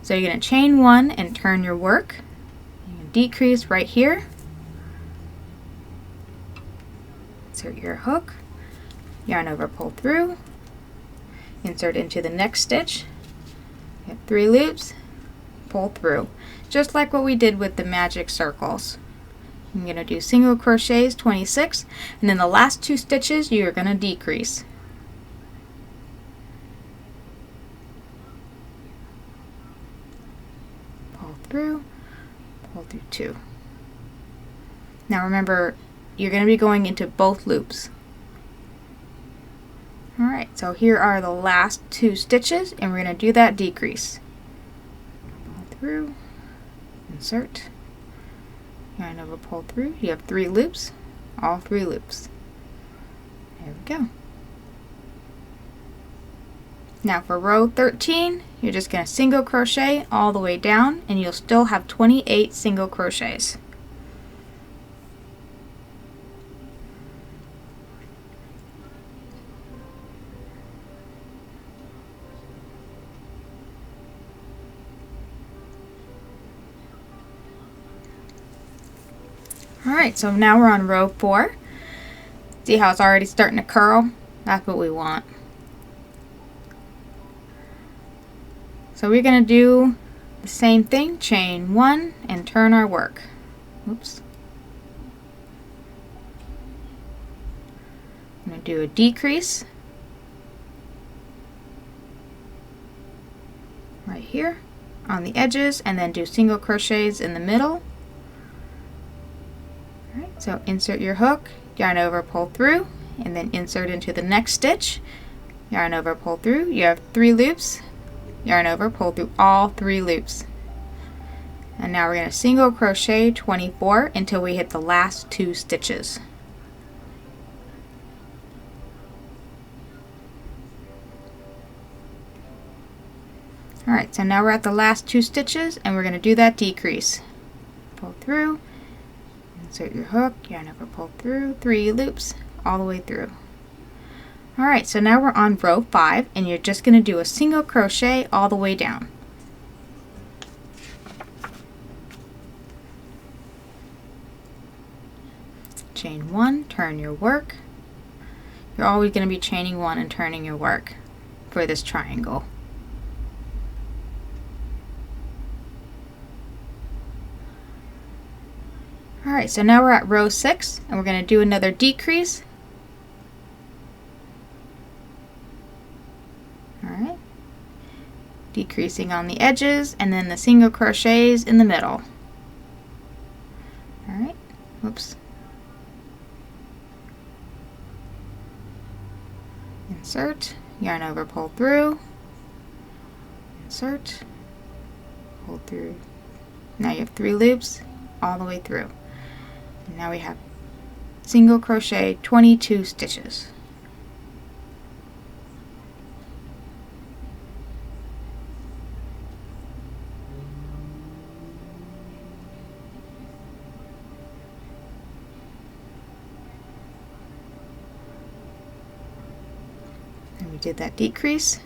[SPEAKER 1] So you're going to chain 1 and turn your work. You're going to decrease right here. Insert your hook, yarn over, pull through, insert into the next stitch. You have 3 loops, pull through, just like what we did with the magic circles. I'm going to do single crochets 26, and then the last 2 stitches you are going to decrease. Pull through 2. Now remember, you're going to be going into both loops. Alright, so here are the last 2 stitches, and we're going to do that decrease. Pull through, insert, yarn over, pull through. You have 3 loops, all 3 loops. There we go. Now for row 13, you're just going to single crochet all the way down, and you'll still have 28 single crochets. Alright, so now we're on row 4. See how it's already starting to curl? That's what we want. So we're going to do the same thing, chain 1 and turn our work. Oops. I'm going to do a decrease right here on the edges, and then do single crochets in the middle. Alright, so insert your hook, yarn over, pull through, and then insert into the next stitch, yarn over, pull through. You have 3 loops, yarn over, pull through all 3 loops. And now we're going to single crochet 24 until we hit the last 2 stitches. Alright, so now we're at the last 2 stitches, and we're going to do that decrease. Pull through, insert your hook, yarn over, pull through, 3 loops all the way through. Alright, so now we're on row 5, and you're just going to do a single crochet all the way down. Chain 1, turn your work. You're always going to be chaining 1 and turning your work for this triangle. Alright, so now we're at row 6, and we're going to do another decrease. Alright, decreasing on the edges, and then the single crochets in the middle. Alright, whoops. Insert, yarn over, pull through, insert, pull through. Now you have 3 loops all the way through. And now we have single crochet 22 stitches. And we did that decrease.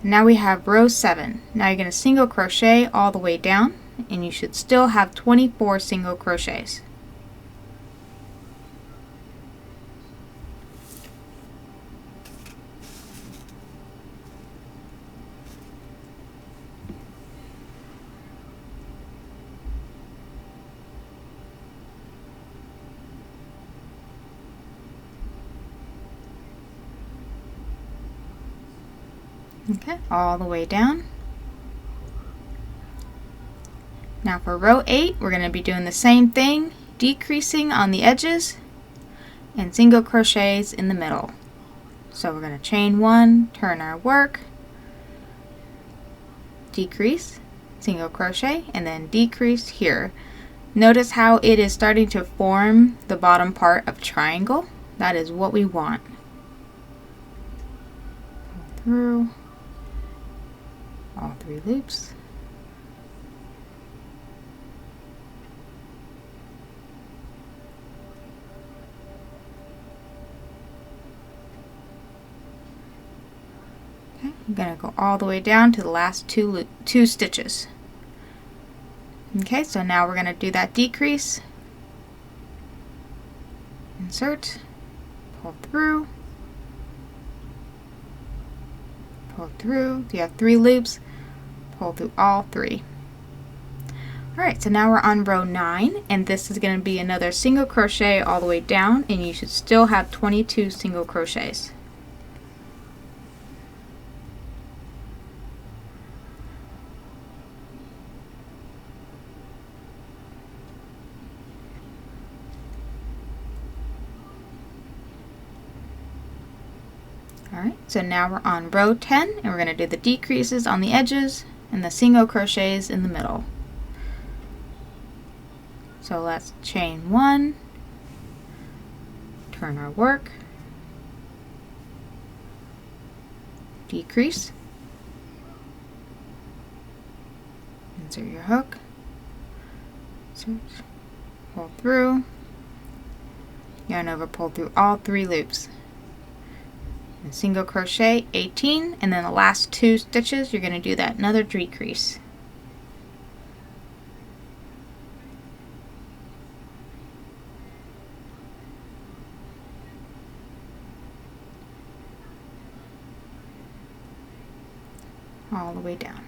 [SPEAKER 1] Now we have row 7. Now you're going to single crochet all the way down, and you should still have 24 single crochets. Okay, all the way down. Now for row 8, we're going to be doing the same thing, decreasing on the edges and single crochets in the middle. So we're going to chain 1, turn our work, decrease, single crochet, and then decrease here. Notice how it is starting to form the bottom part of triangle. That is what we want. Pull through all 3 loops. Okay, I'm going to go all the way down to the last 2 stitches. Okay, so now we're going to do that decrease, insert, pull through, pull through. You have 3 loops, pull through all 3. Alright, so now we're on row 9, and this is going to be another single crochet all the way down, and you should still have 22 single crochets. Alright, so now we're on row 10, and we're going to do the decreases on the edges and the single crochets in the middle. So let's chain 1, turn our work, decrease, insert your hook, insert, pull through, yarn over, pull through all 3 loops, and single crochet 18, and then the last 2 stitches you're going to do that another decrease. All the way down.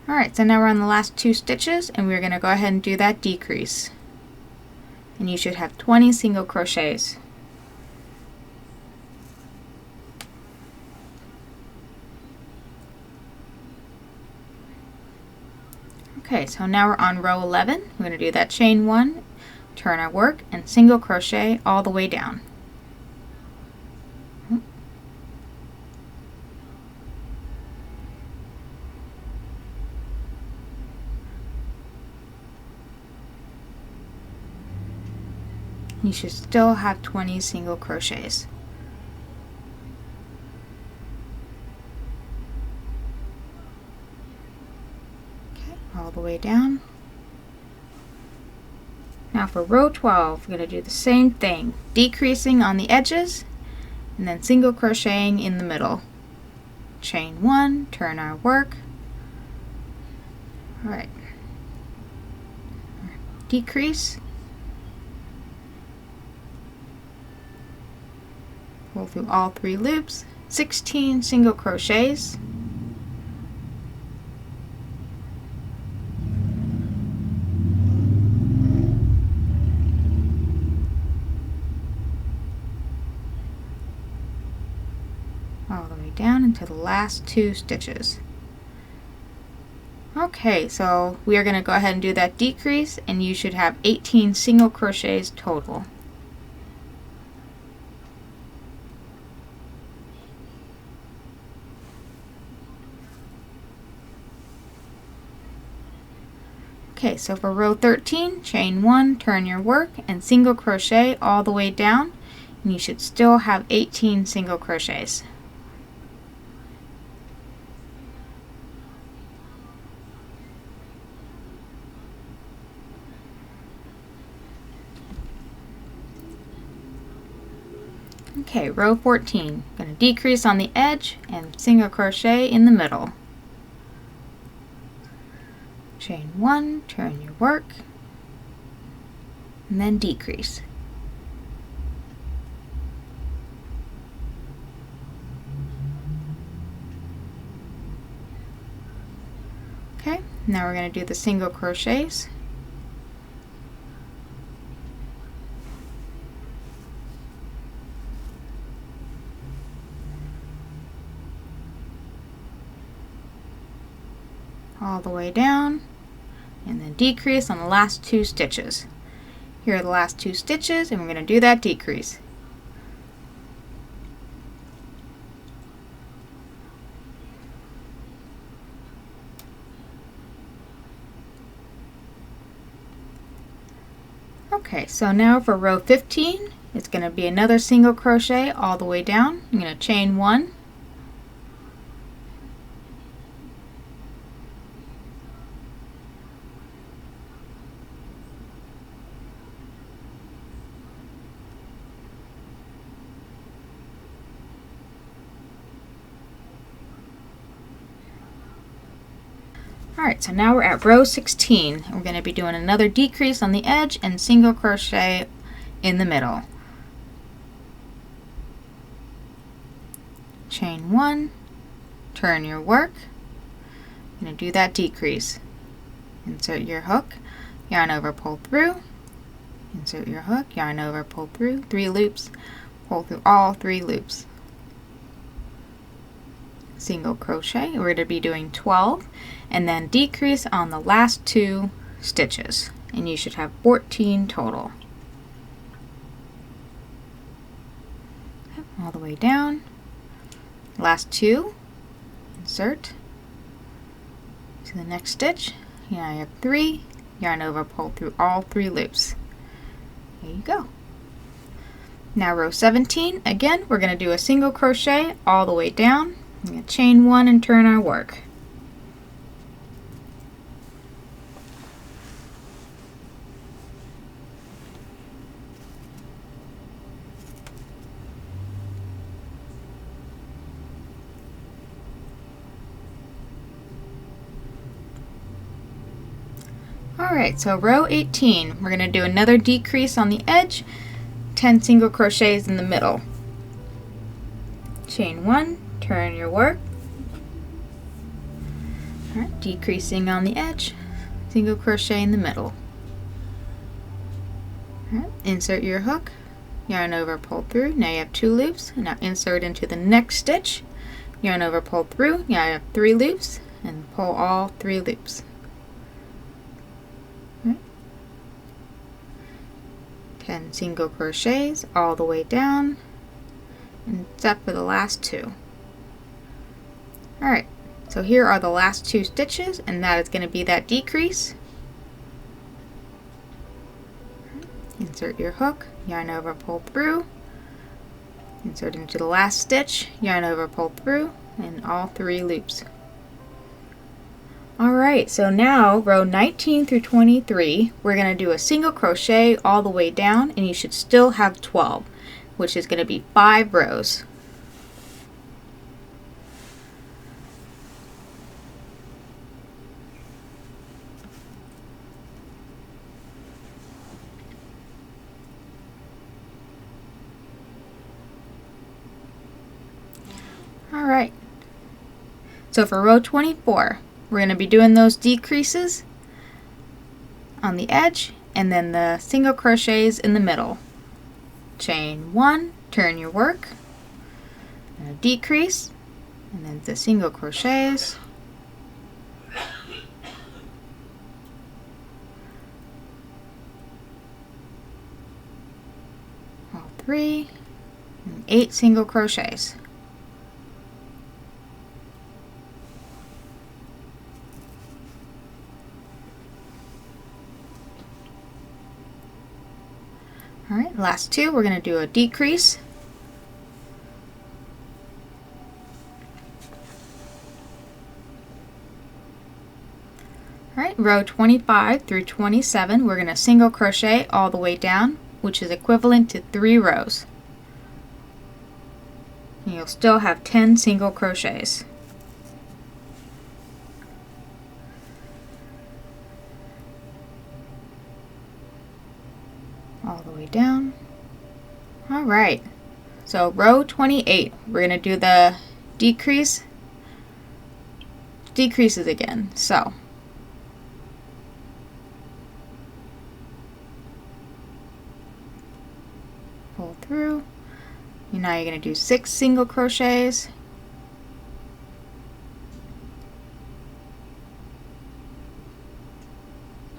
[SPEAKER 1] Alright, so now we're on the last 2 stitches, and we're going to go ahead and do that decrease. And you should have 20 single crochets. Okay, so now we're on row 11. We're going to do that chain 1, turn our work, and single crochet all the way down. You should still have 20 single crochets. Okay, all the way down. Now for row 12, we're going to do the same thing, decreasing on the edges and then single crocheting in the middle. Chain 1, turn our work. All right. Decrease. Pull through all 3 loops, 16 single crochets, all the way down into the last 2 stitches. Okay, so we are going to go ahead and do that decrease, and you should have 18 single crochets total. Okay, so for row 13, chain 1, turn your work, and single crochet all the way down, and you should still have 18 single crochets. Okay, row 14, I'm going to decrease on the edge and single crochet in the middle. Chain 1, turn your work, and then decrease. Okay, now we're going to do the single crochets. All the way down, and then decrease on the last 2 stitches. Here are the last 2 stitches, and we're going to do that decrease. Okay, so now for row 15, it's going to be another single crochet all the way down. I'm going to chain 1, Alright, so now we're at row 16. We're going to be doing another decrease on the edge and single crochet in the middle. Chain 1, turn your work, you're going to do that decrease. Insert your hook, yarn over, pull through, insert your hook, yarn over, pull through, 3 loops, pull through all 3 loops. Single crochet, we're going to be doing 12, and then decrease on the last 2 stitches, and you should have 14 total. Okay, all the way down, last 2, insert to the next stitch. Here I have 3, yarn over, pull through all 3 loops. There you go. Now row 17, again, we're going to do a single crochet all the way down. I'm going to chain 1 and turn our work. Alright, so row 18, we're going to do another decrease on the edge, 10 single crochets in the middle. Chain 1, turn your work. Alright, decreasing on the edge, single crochet in the middle. Alright, insert your hook, yarn over, pull through. Now you have 2 loops. Now insert into the next stitch, yarn over, pull through. Now you have 3 loops, and pull all 3 loops. 10 single crochets all the way down, except for the last 2. Alright, so here are the last 2 stitches, and that is going to be that decrease. Insert your hook, yarn over, pull through, insert into the last stitch, yarn over, pull through, and all 3 loops. Alright, so now row 19 through 23, we're going to do a single crochet all the way down, and you should still have 12, which is going to be 5 rows. Alright, so for row 24, we're going to be doing those decreases on the edge and then the single crochets in the middle. Chain 1, turn your work, and a decrease, and then the single crochets. All 3, and 8 single crochets. Alright, last 2, we're going to do a decrease. Alright, row 25 through 27, we're going to single crochet all the way down, which is equivalent to 3 rows. And you'll still have 10 single crochets. All the way down. Alright, so row 28, we're going to do the decreases again. So pull through, and now you're going to do 6 single crochets.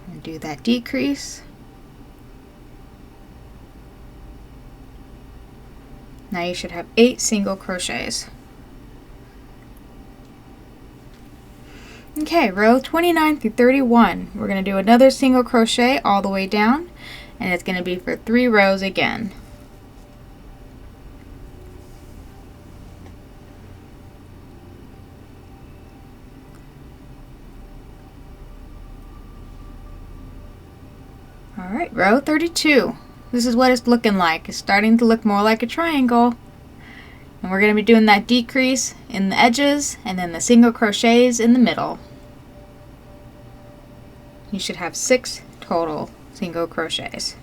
[SPEAKER 1] And do that decrease. Now you should have 8 single crochets. Okay, row 29 through 31, we're going to do another single crochet all the way down, and it's going to be for 3 rows again. Alright, row 32. This is what it's looking like. It's starting to look more like a triangle. And we're going to be doing that decrease in the edges and then the single crochets in the middle. You should have 6 total single crochets.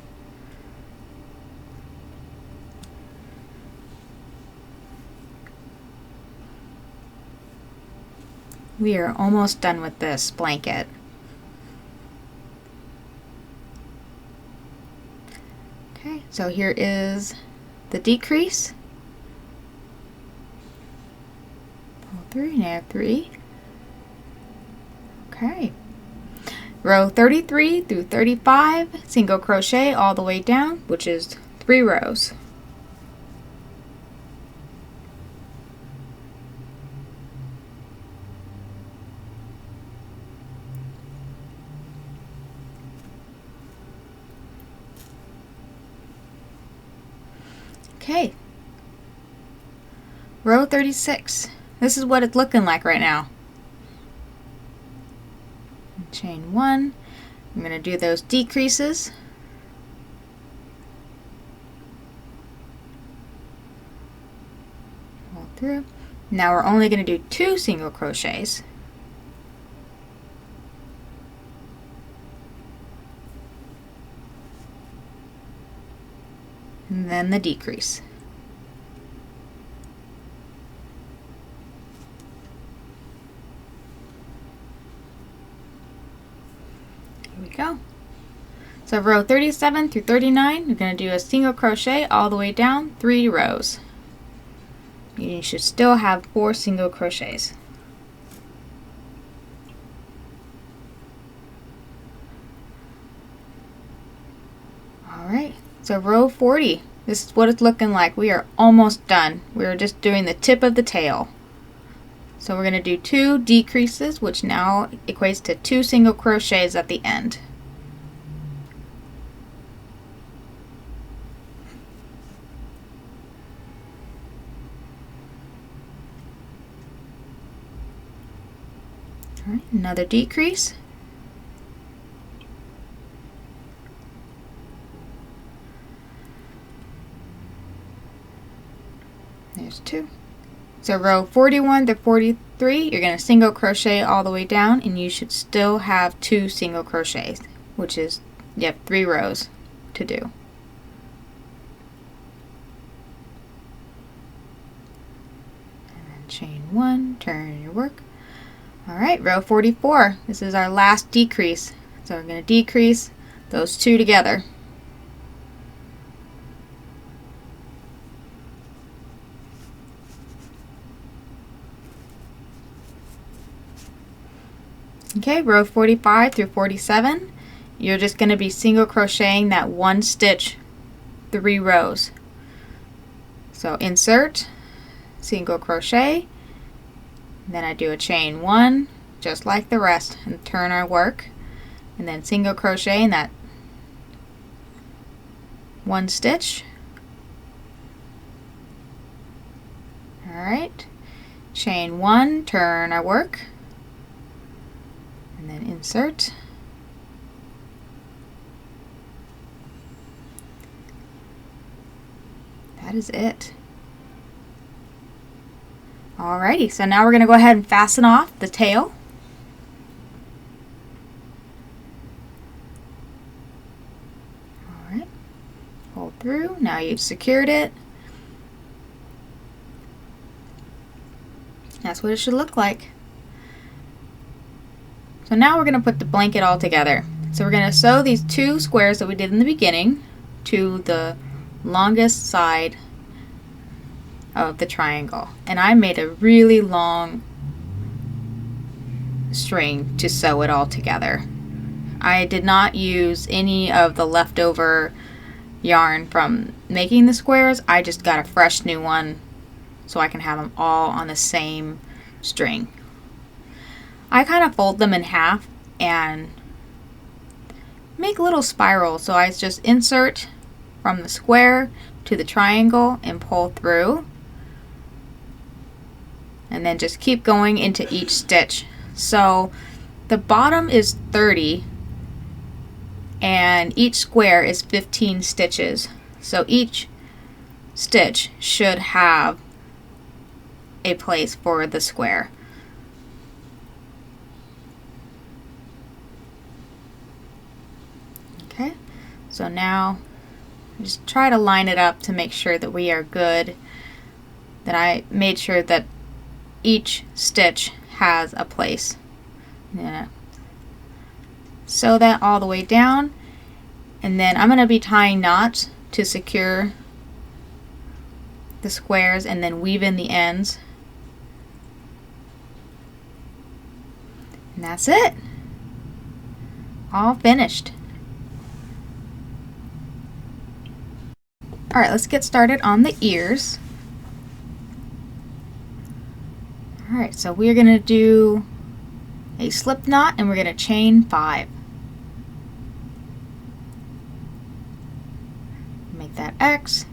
[SPEAKER 1] We are almost done with this blanket. Okay, so here is the decrease. Pull through, now I have 3. Okay. Row 33 through 35, single crochet all the way down, which is 3 rows. Okay, row 36. This is what it's looking like right now. Chain 1. I'm going to do those decreases. Pull through. Now we're only going to do 2 single crochets. And then the decrease. Here we go. So row 37 through 39, you're going to do a single crochet all the way down 3 rows. You should still have 4 single crochets. Alright, so row 40, this is what it's looking like. We are almost done. We're just doing the tip of the tail. So we're going to do 2 decreases, which now equates to 2 single crochets at the end. All right, another decrease. There's 2. So row 41 to 43, you're going to single crochet all the way down, and you should still have 2 single crochets, which is, you have 3 rows to do. And then chain 1, turn your work. Alright, row 44, this is our last decrease. So we're going to decrease those 2 together. Okay, row 45 through 47, you're just going to be single crocheting that 1 stitch 3 rows. So insert, single crochet, then I do a chain 1 just like the rest and turn our work, and then single crochet in that 1 stitch. Alright, chain 1, turn our work, and then insert. That is it. Alrighty, so now we're going to go ahead and fasten off the tail. Alright, pull through. Now you've secured it. That's what it should look like. So now we're going to put the blanket all together. So we're going to sew these 2 squares that we did in the beginning to the longest side of the triangle, and I made a really long string to sew it all together. I did not use any of the leftover yarn from making the squares. I just got a fresh new one so I can have them all on the same string. I kind of fold them in half and make little spirals, so I just insert from the square to the triangle and pull through, and then just keep going into each stitch. So the bottom is 30 and each square is 15 stitches. So each stitch should have a place for the square. Okay, so now just try to line it up to make sure that we are good, that I made sure that each stitch has a place. Yeah. Sew that all the way down, and then I'm going to be tying knots to secure the squares and then weave in the ends. And that's it. All finished. Alright, let's get started on the ears. Alright, so we're going to do a slip knot and we're going to chain 5. Make that X,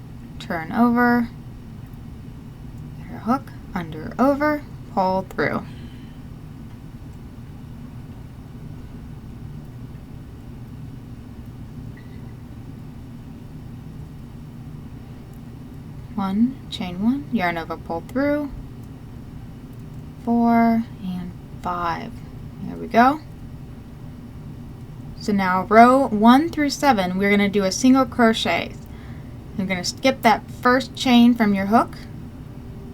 [SPEAKER 1] turn over, get our hook, under, over, pull through. One, chain one, yarn over, pull through, 4 and 5. There we go. So now row 1 through 7, we're going to do a single crochet. You're going to skip that first chain from your hook.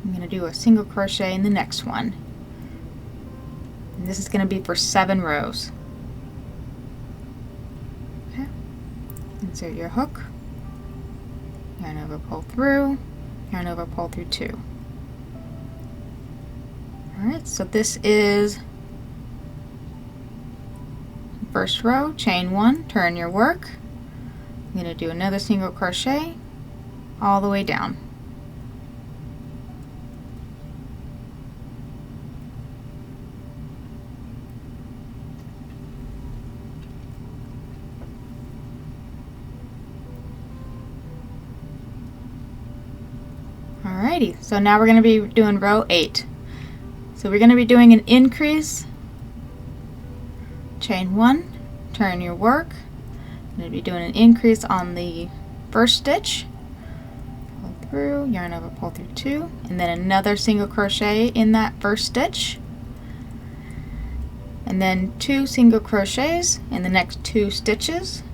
[SPEAKER 1] I'm going to do a single crochet in the next one. And this is going to be for 7 rows. Okay. Insert your hook, yarn over, pull through, yarn over, pull through 2. Alright, so this is first row, chain 1, turn your work. I'm going to do another single crochet all the way down. Alrighty, so now we're going to be doing row 8. So we're going to be doing an increase, chain 1, turn your work. I'm going to be doing an increase on the first stitch, pull through, yarn over, pull through 2, and then another single crochet in that first stitch, and then 2 single crochets in the next 2 stitches,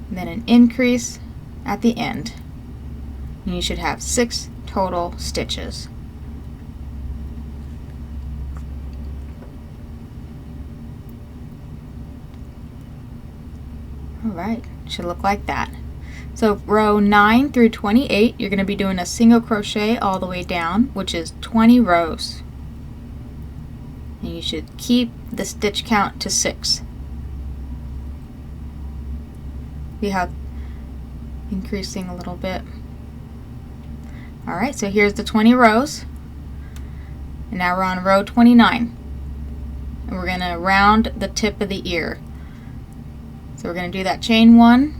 [SPEAKER 1] and then an increase at the end. And you should have 6 total stitches. Alright, should look like that. So row 9 through 28, you're going to be doing a single crochet all the way down, which is 20 rows. And you should keep the stitch count to 6. We have increasing a little bit. Alright, so here's the 20 rows. And now we're on row 29. And we're going to round the tip of the ear. So we're going to do that chain 1.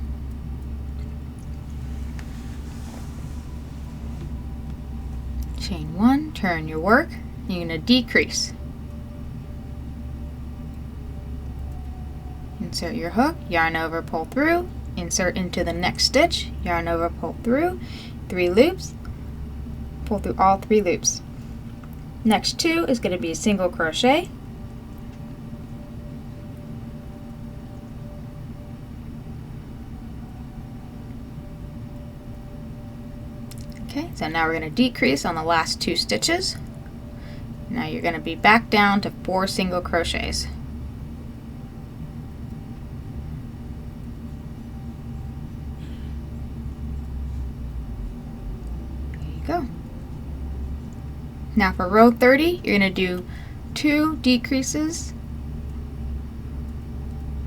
[SPEAKER 1] Chain 1, turn your work. You're going to decrease. Insert your hook, yarn over, pull through, insert into the next stitch, yarn over, pull through, 3 loops, pull through all 3 loops. Next 2 is going to be a single crochet. Okay, so now we're going to decrease on the last 2 stitches. Now you're going to be back down to 4 single crochets. Go. Now for row 30, you're going to do 2 decreases.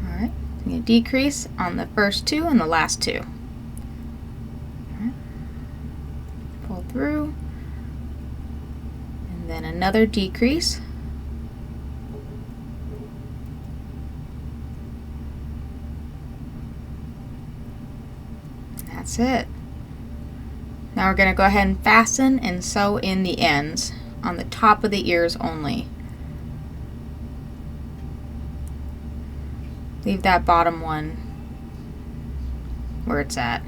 [SPEAKER 1] Alright, you're going to decrease on the first 2 and the last 2. Alright. Pull through, and then another decrease. That's it. Now we're going to go ahead and fasten and sew in the ends on the top of the ears only. Leave that bottom one where it's at.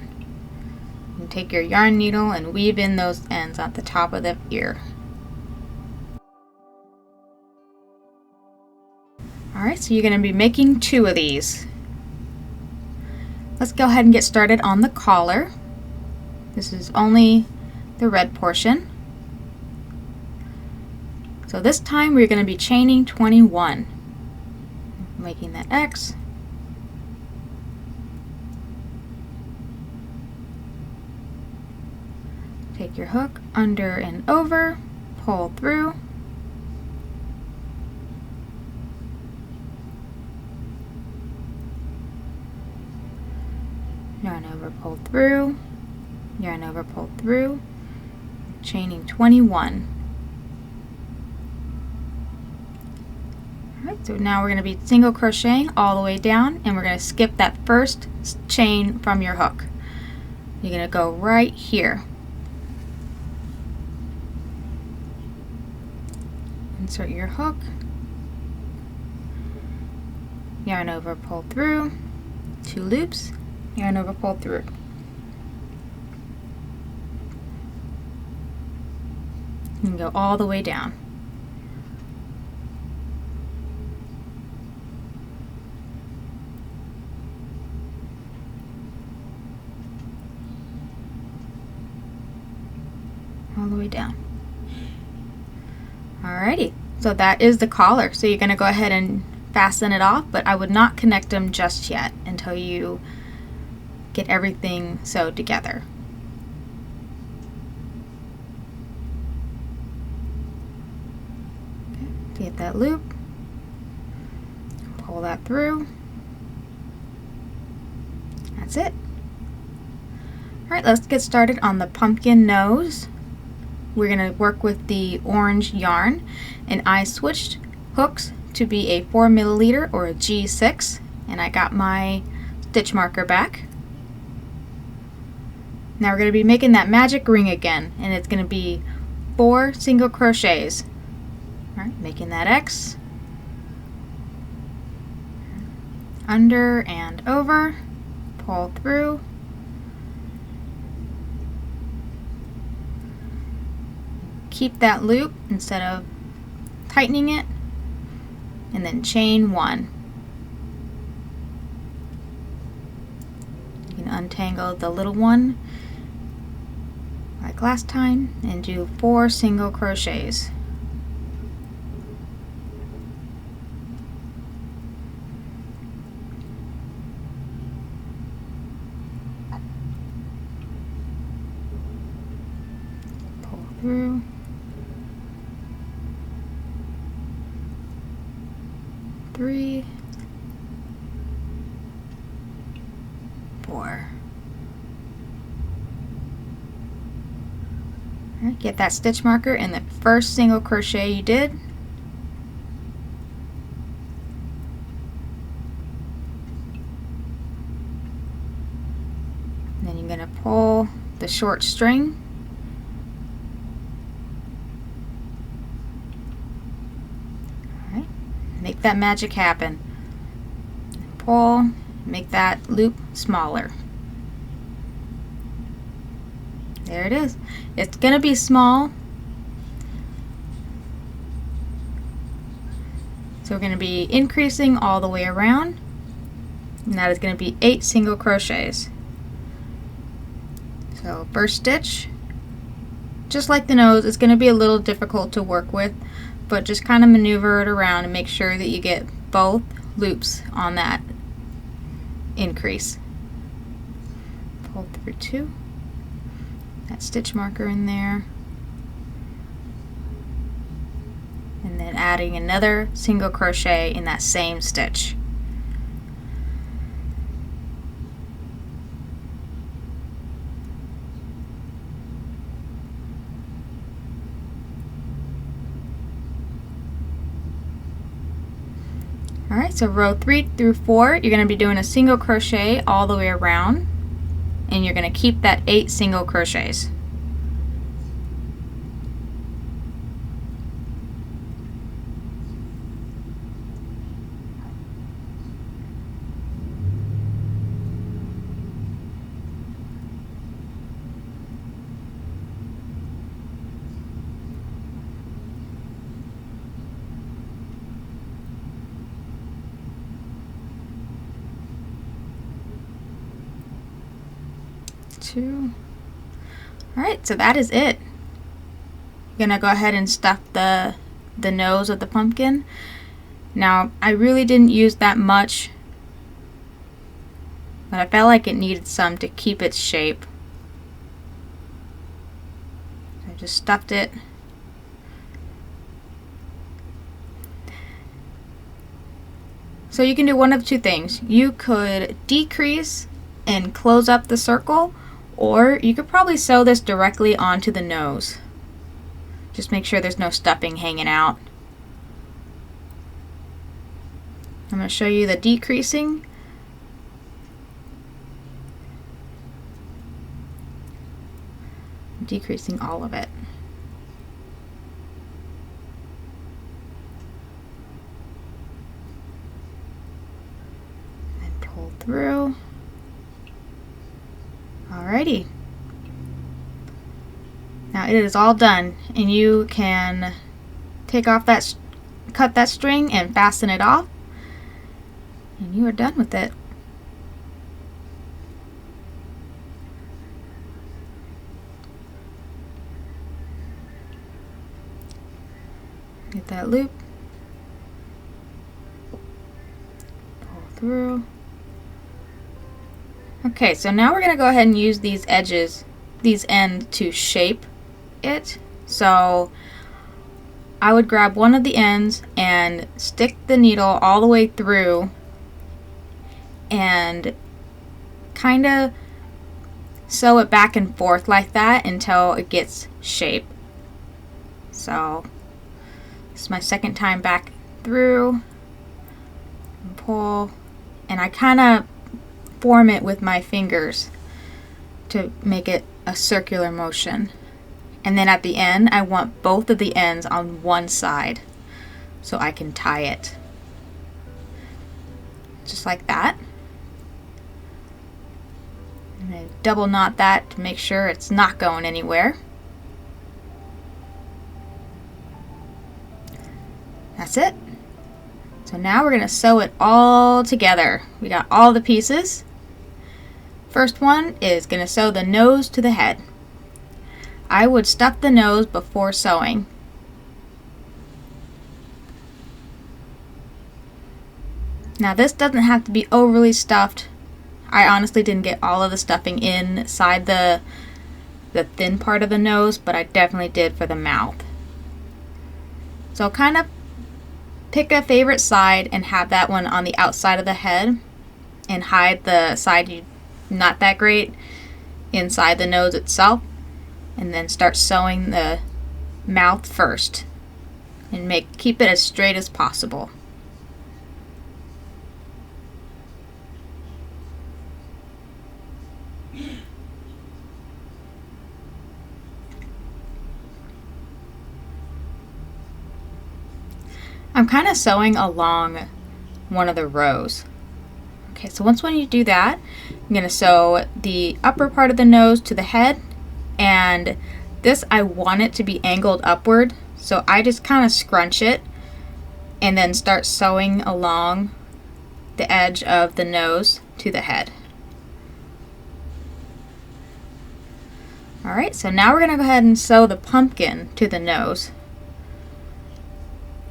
[SPEAKER 1] And take your yarn needle and weave in those ends at the top of the ear. Alright, so you're going to be making 2 of these. Let's go ahead and get started on the collar. This is only the red portion. So this time we're going to be chaining 21. Making that X. Take your hook under and over, pull through. Yarn over, pull through. Yarn over, pull through, chaining 21. Alright, so now we're going to be single crocheting all the way down, and we're going to skip that first chain from your hook. You're going to go right here. Insert your hook, yarn over, pull through, 2 loops, yarn over, pull through. You can go all the way down. All the way down. Alrighty, so that is the collar. So you're going to go ahead and fasten it off, but I would not connect them just yet until you get everything sewed together. Okay, get that loop, pull that through. That's it. Alright, let's get started on the pumpkin nose. We're going to work with the orange yarn, and I switched hooks to be a 4 milliliter or a G6, and I got my stitch marker back. Now we're going to be making that magic ring again, and it's going to be 4 single crochets. Alright, making that X, under and over, pull through, keep that loop instead of tightening it, and then chain 1. You can untangle the little one like last time and do 4 single crochets. Pull through. 3, 4. Alright, get that stitch marker in the first single crochet you did. And then you're going to pull the short string. Make that magic happen. Pull, make that loop smaller. There it is. It's going to be small. So we're going to be increasing all the way around. And that is going to be 8 single crochets. So first stitch, just like the nose, it's going to be a little difficult to work with, but just kind of maneuver it around and make sure that you get both loops on that increase. Pull through 2, that stitch marker in there, and then adding another single crochet in that same stitch. Alright, so row 3 through 4, you're going to be doing a single crochet all the way around, and you're going to keep that 8 single crochets. Alright, so that is it. I'm gonna go ahead and stuff the nose of the pumpkin. Now, I really didn't use that much, but I felt like it needed some to keep its shape. So I just stuffed it. So you can do one of 2 things. You could decrease and close up the circle, or you could probably sew this directly onto the nose. Just make sure there's no stuffing hanging out. going to show you the decreasing. Decreasing all of it. And pull through. Alrighty. Now it is all done, and you can take off that, cut that string and fasten it off, and you are done with it. Get that loop, pull through. Okay, so now we're going to go ahead and use these edges, these ends, to shape it. So I would grab one of the ends and stick the needle all the way through and kind of sew it back and forth like that until it gets shape. So this is my second time back through and pull, and I kind of form it with my fingers to make it a circular motion. And then at the end, I want both of the ends on one side so I can tie it. Just like that. And then double knot that to make sure it's not going anywhere. That's it. So now we're going to sew it all together. We got all the pieces. First one is going to sew the nose to the head. I would stuff the nose before sewing. Now this doesn't have to be overly stuffed. I honestly didn't get all of the stuffing inside the thin part of the nose, but I definitely did for the mouth. So kind of pick a favorite side and have that one on the outside of the head, and hide the side you not that great inside the nose itself, and then start sewing the mouth first and keep it as straight as possible. I'm kind of sewing along one of the rows. Okay, so when you do that, I'm going to sew the upper part of the nose to the head, and this I want it to be angled upward, so I just kind of scrunch it and then start sewing along the edge of the nose to the head. Alright, so now we're going to go ahead and sew the pumpkin to the nose.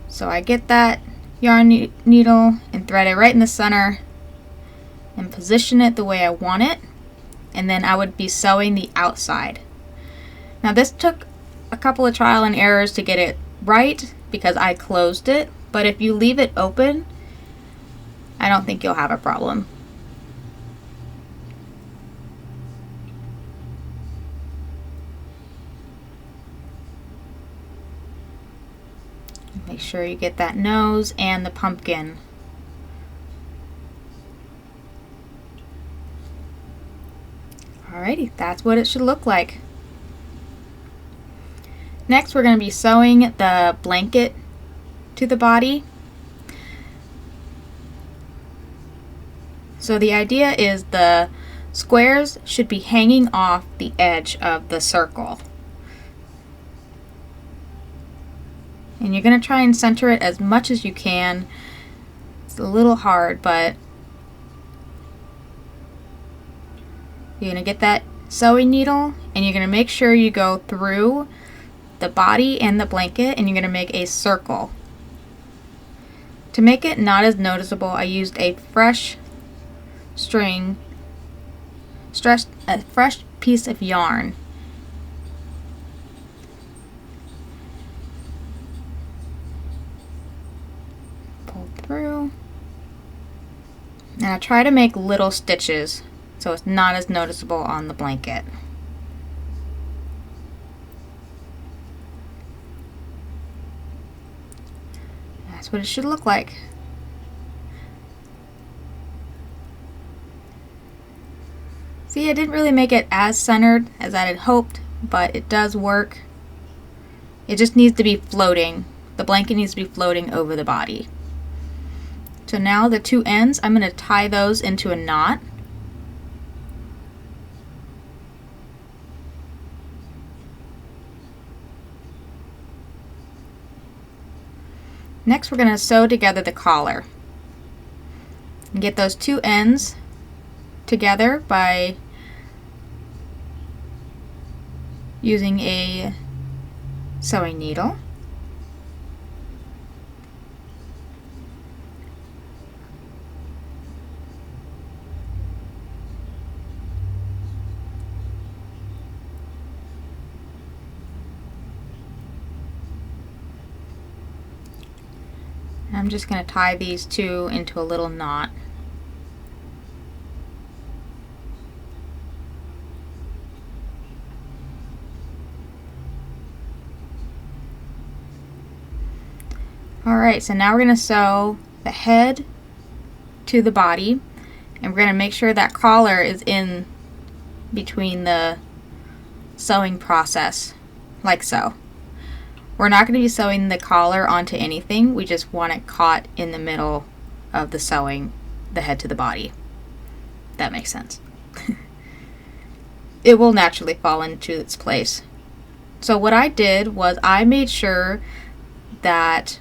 [SPEAKER 1] So I get that yarn needle and thread it right in the center and position it the way I want it, and then I would be sewing the outside. Now this took a couple of trial and errors to get it right because I closed it, but if you leave it open, I don't think you'll have a problem. Make sure you get that nose and the pumpkin. Alrighty, that's what it should look like. Next, we're going to be sewing the blanket to the body. So the idea is the squares should be hanging off the edge of the circle. And you're going to try and center it as much as you can. It's a little hard, but you're going to get that sewing needle and you're going to make sure you go through the body and the blanket, and you're going to make a circle. To make it not as noticeable, I used a fresh string, a fresh piece of yarn. Through, and I try to make little stitches so it's not as noticeable on the blanket. That's what it should look like. See, I didn't really make it as centered as I had hoped, but it does work. It just needs to be floating. The blanket needs to be floating over the body. So now the two ends, I'm going to tie those into a knot. Next, we're going to sew together the collar. And get those two ends together by using a sewing needle. I'm just going to tie these two into a little knot. Alright, so now we're going to sew the head to the body, and we're going to make sure that collar is in between the sewing process, like so. We're not going to be sewing the collar onto anything, we just want it caught in the middle of the sewing the head to the body. That makes sense. It will naturally fall into its place. So what I did was I made sure that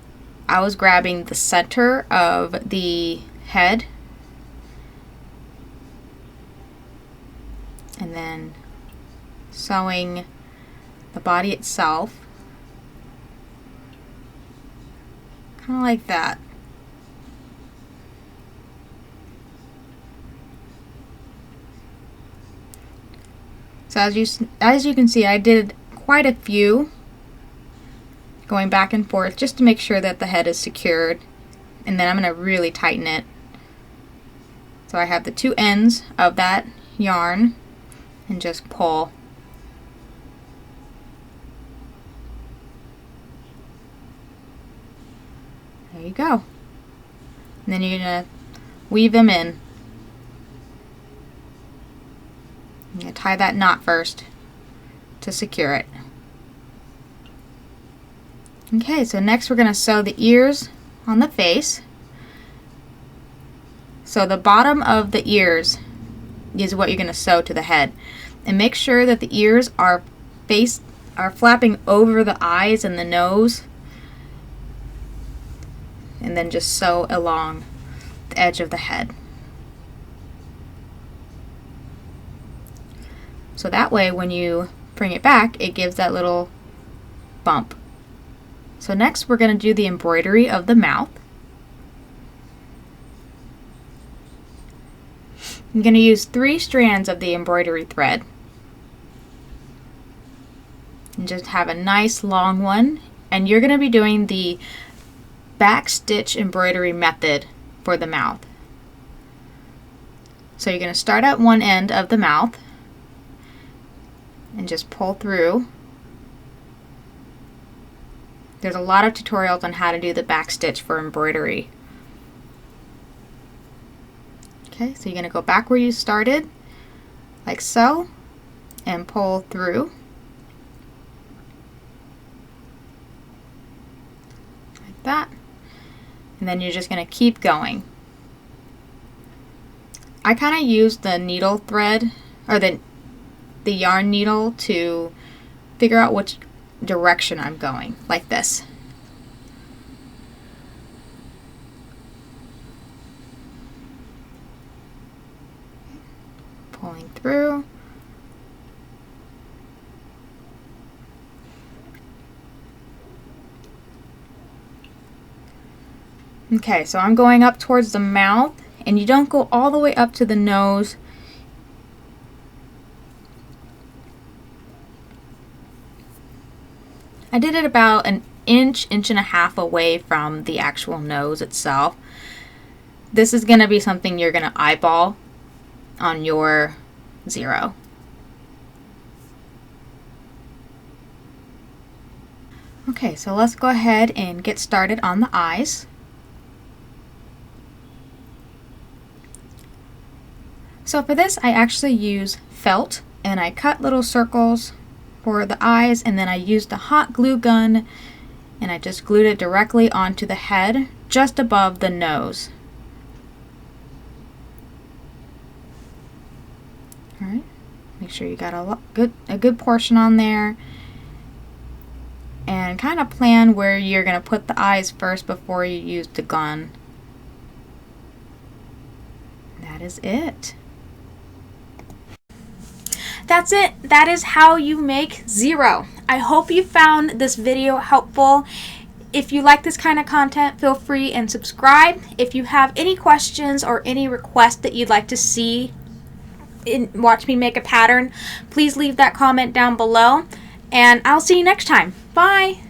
[SPEAKER 1] I was grabbing the center of the head and then sewing the body itself, kind of like that. So as you can see, I did quite a few, going back and forth just to make sure that the head is secured, and then I'm going to really tighten it. So I have the two ends of that yarn and just pull. There you go. And then you're going to weave them in. I'm going to tie that knot first to secure it. Okay, so next we're going to sew the ears on the face. So the bottom of the ears is what you're going to sew to the head. And make sure that the ears are flapping over the eyes and the nose. And then just sew along the edge of the head. So that way when you bring it back, it gives that little bump. So next we're going to do the embroidery of the mouth. I'm going to use 3 strands of the embroidery thread. And just have a nice long one. And you're going to be doing the back stitch embroidery method for the mouth. So you're going to start at one end of the mouth and just pull through. There's a lot of tutorials on how to do the back stitch for embroidery. Okay, so you're going to go back where you started, like so, and pull through. Like that. And then you're just going to keep going. I kind of use the needle thread, or the yarn needle, to figure out which direction I'm going, like this. Pulling through. Okay, so I'm going up towards the mouth, and you don't go all the way up to the nose. I did it about an inch and a half away from the actual nose itself. This is going to be something you're going to eyeball on your zero. Okay, so let's go ahead and get started on the eyes. So for this, I actually use felt, and I cut little circles for the eyes, and then I used the hot glue gun, and I just glued it directly onto the head, just above the nose. Alright, make sure you got a good portion on there, and kind of plan where you're going to put the eyes first before you use the gun. That is it. That's it. That is how you make zero. I hope you found this video helpful. If you like this kind of content, feel free and subscribe. If you have any questions or any requests that you'd like to see watch me make a pattern, please leave that comment down below, and I'll see you next time. Bye.